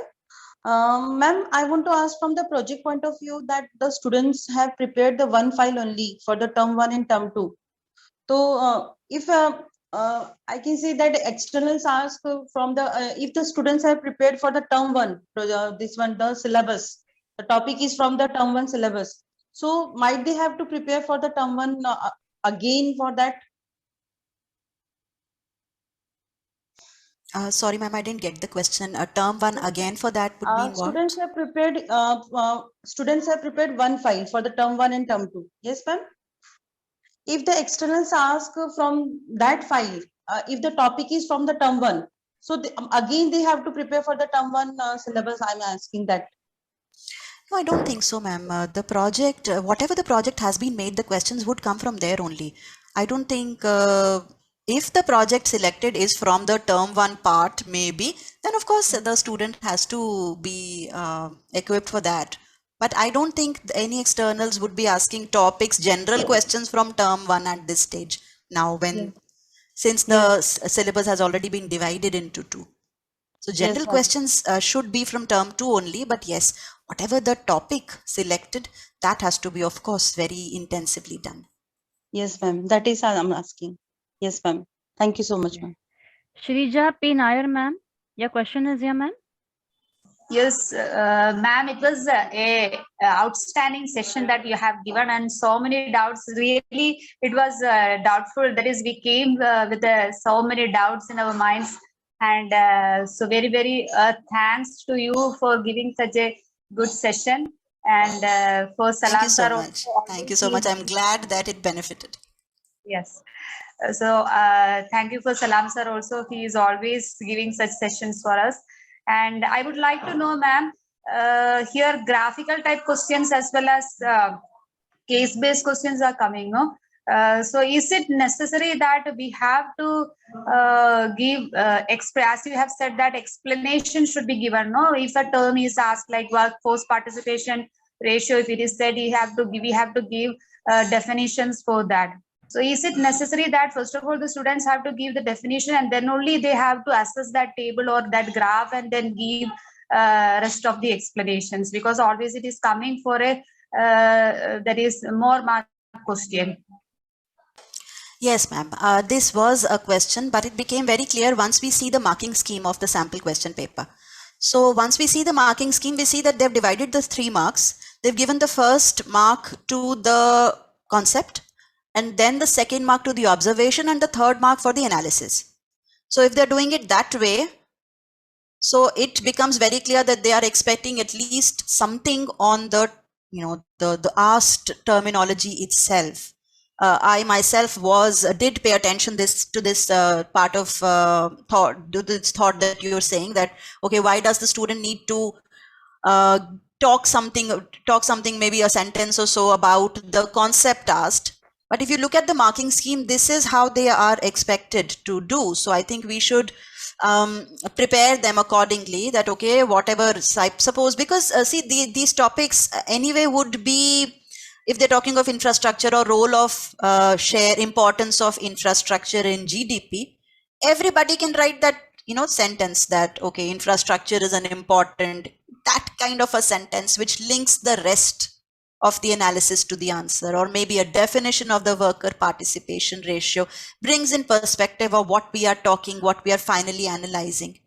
Ma'am, I want to ask from the project point of view that the students have prepared the one file only for the term 1 and term 2. So if I can say that externals ask from the, if the students have prepared for the term 1, this one, the syllabus, the topic is from the term 1 syllabus. So might they have to prepare for the term 1 again for that? Sorry, ma'am, I didn't get the question. Term 1 again for that would mean what? Students have prepared one file for the term 1 and term 2. Yes, ma'am. If the externals ask from that file, if the topic is from the term 1, so again they have to prepare for the term 1 syllabus. I'm asking that. No, I don't think so, ma'am. The project, whatever the project has been made, the questions would come from there only. I don't think if the project selected is from the term 1 part, maybe, then of course the student has to be equipped for that. But I don't think any externals would be asking topics, general questions from term 1 at this stage. Now, since the syllabus has already been divided into 2. So general questions should be from term 2 only, but yes, whatever the topic selected, that has to be, of course, very intensively done. Yes, ma'am. That is how I'm asking. Yes, ma'am. Thank you so much, ma'am. Shrija P. Nair, ma'am. Your question is here, ma'am. Yes, ma'am, it was a outstanding session that you have given, and so many doubts. Really, it was doubtful. That is, we came with so many doubts in our minds, and so very thanks to you for giving such a good session, and for Salam Thank you so sir. much. Thank you so much. I'm glad that it benefited. Yes. So thank you for Salam sir also. He is always giving such sessions for us. And I would like to know, ma'am, here graphical type questions as well as case-based questions are coming, no? So is it necessary that we have to give, as you have said that explanation should be given, no? If a term is asked like workforce participation ratio, if it is said, we have to give definitions for that. So is it necessary that first of all the students have to give the definition and then only they have to assess that table or that graph and then give rest of the explanations, because always it is coming for a that is more mark question. Yes, ma'am. This was a question, but it became very clear once we see the marking scheme of the sample question paper. So once we see the marking scheme, we see that they've divided the 3 marks. They've given the first mark to the concept, and then the second mark to the observation, and the third mark for the analysis. So if they're doing it that way, so it becomes very clear that they are expecting at least something on the, the asked terminology itself. I myself did pay attention to this part of thought that you're saying, that okay, why does the student need to talk something, maybe a sentence or so about the concept asked. But if you look at the marking scheme, this is how they are expected to do. So I think we should prepare them accordingly, that okay, whatever, suppose, because see, these topics anyway would be, if they're talking of infrastructure or role of importance of infrastructure in GDP, everybody can write that, sentence that, okay, infrastructure is an important, that kind of a sentence which links the rest of the analysis to the answer, or maybe a definition of the worker participation ratio, brings in perspective of what we are talking, what we are finally analyzing.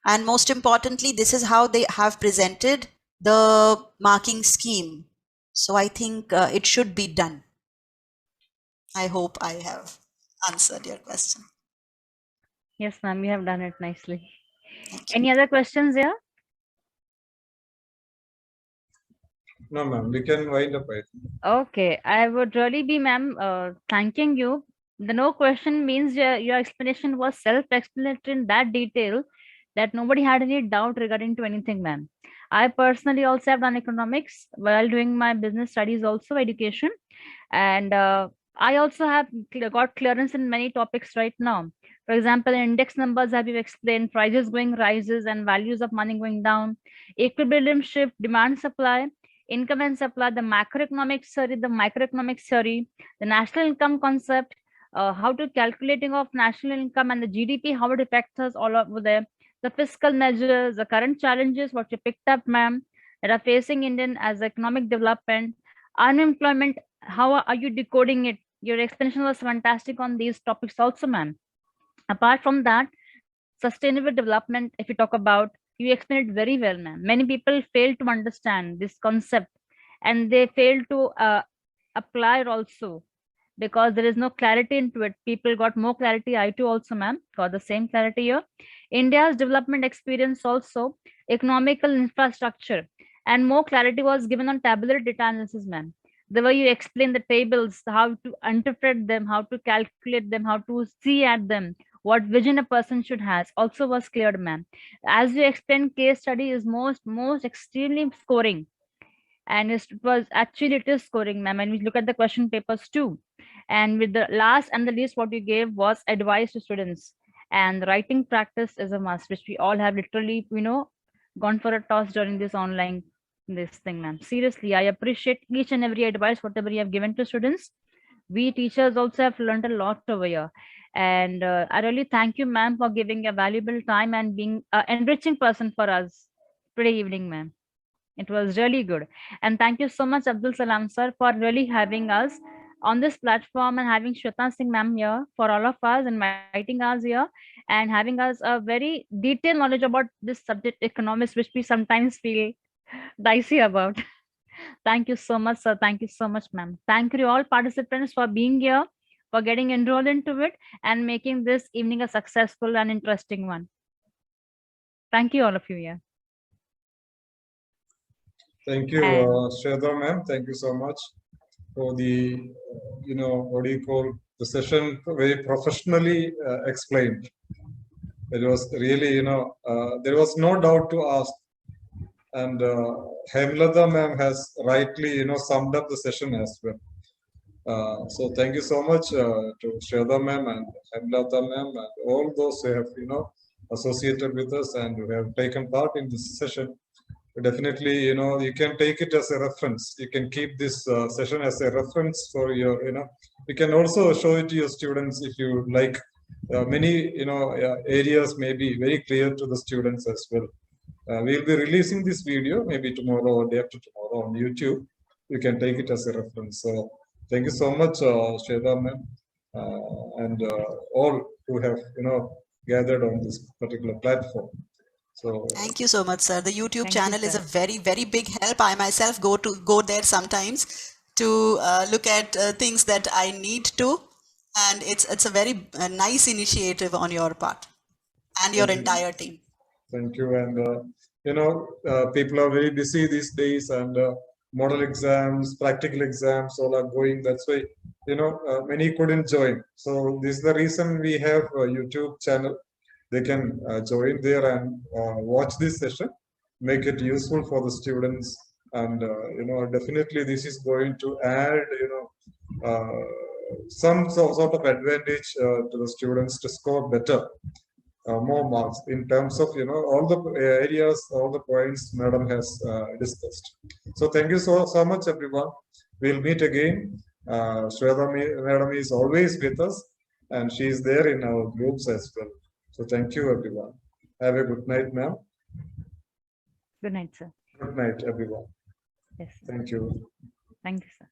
And most importantly, this is how they have presented the marking scheme. So I think it should be done. I hope I have answered your question. Yes, ma'am, you have done it nicely. Any other questions here? No, ma'am, we can wind up it. Okay, I would really be, ma'am, thanking you. The no question means your explanation was self-explanatory in that detail that nobody had any doubt regarding to anything, ma'am. I personally also have done economics while doing my business studies, also education. And I also have got clearance in many topics right now. For example, index numbers have you explained, prices going rises and values of money going down, equilibrium shift, demand supply, income and supply, the macroeconomic theory, the microeconomic theory, the national income concept, how to calculating of national income and the GDP, how it affects us all over there, the fiscal measures, the current challenges, what you picked up, ma'am, that are facing Indian as economic development, unemployment, how are you decoding it? Your explanation was fantastic on these topics also, ma'am. Apart from that, sustainable development, if you talk about, you explained it very well, ma'am. Many people fail to understand this concept and they fail to apply it also. because there is no clarity into it. People got more clarity. I too also, ma'am, got the same clarity here. India's development experience also, economical infrastructure, and more clarity was given on tabular data analysis, ma'am. The way you explain the tables, how to interpret them, how to calculate them, how to see at them, what vision a person should has, also was cleared, ma'am. As you explained, case study is most extremely scoring, and it was actually it is scoring, ma'am. And we look at the question papers too. And with the last and the least, what you gave was advice to students. And writing practice is a must, which we all have literally, gone for a toss during this online this thing, ma'am. Seriously, I appreciate each and every advice, whatever you have given to students. We teachers also have learned a lot over here. And I really thank you, ma'am, for giving a valuable time and being an enriching person for us today evening, ma'am. It was really good. And thank you so much, Abdul Salam sir, for really having us on this platform and having Shweta Singh ma'am here for all of us, inviting us here and having us a very detailed knowledge about this subject economics, which we sometimes feel dicey about. Thank you so much, sir. Thank you so much, ma'am. Thank you all participants for being here, for getting enrolled into it and making this evening a successful and interesting one. Thank you all of you here. Thank you, And- Shweta ma'am. Thank you so much for the, what do you call the session, very professionally explained. It was really, there was no doubt to ask. And Hemlata ma'am has rightly, summed up the session as well. So thank you so much to Shweta ma'am and Hemlata ma'am and all those who have, associated with us and who have taken part in this session. Definitely, you can take it as a reference. You can keep this session as a reference for your, you can also show it to your students if you like. Many, areas may be very clear to the students as well. We'll be releasing this video maybe tomorrow or day after tomorrow on YouTube. You can take it as a reference. So thank you so much, Shweta ma'am, and all who have, gathered on this particular platform. So thank you so much, sir. The YouTube Thank you, channel is a sir. very, very big help. I myself go there sometimes to look at things that I need to, and it's a very nice initiative on your part and your Thank you. entire team. Thank you. And, people are very busy these days, and model exams, practical exams, all are going. That's why, many couldn't join. So this is the reason we have a YouTube channel. They can join there and watch this session, make it useful for the students. And, definitely this is going to add, some sort of advantage to the students to score better. More marks in terms of all the areas, all the points madam has discussed. So thank you so much everyone. We'll meet again. Shweta madam is always with us and she is there in our groups as well. So thank you everyone. Have a good night, ma'am. Good night, sir. Good night everyone. Yes, sir. Thank you. Thank you, sir.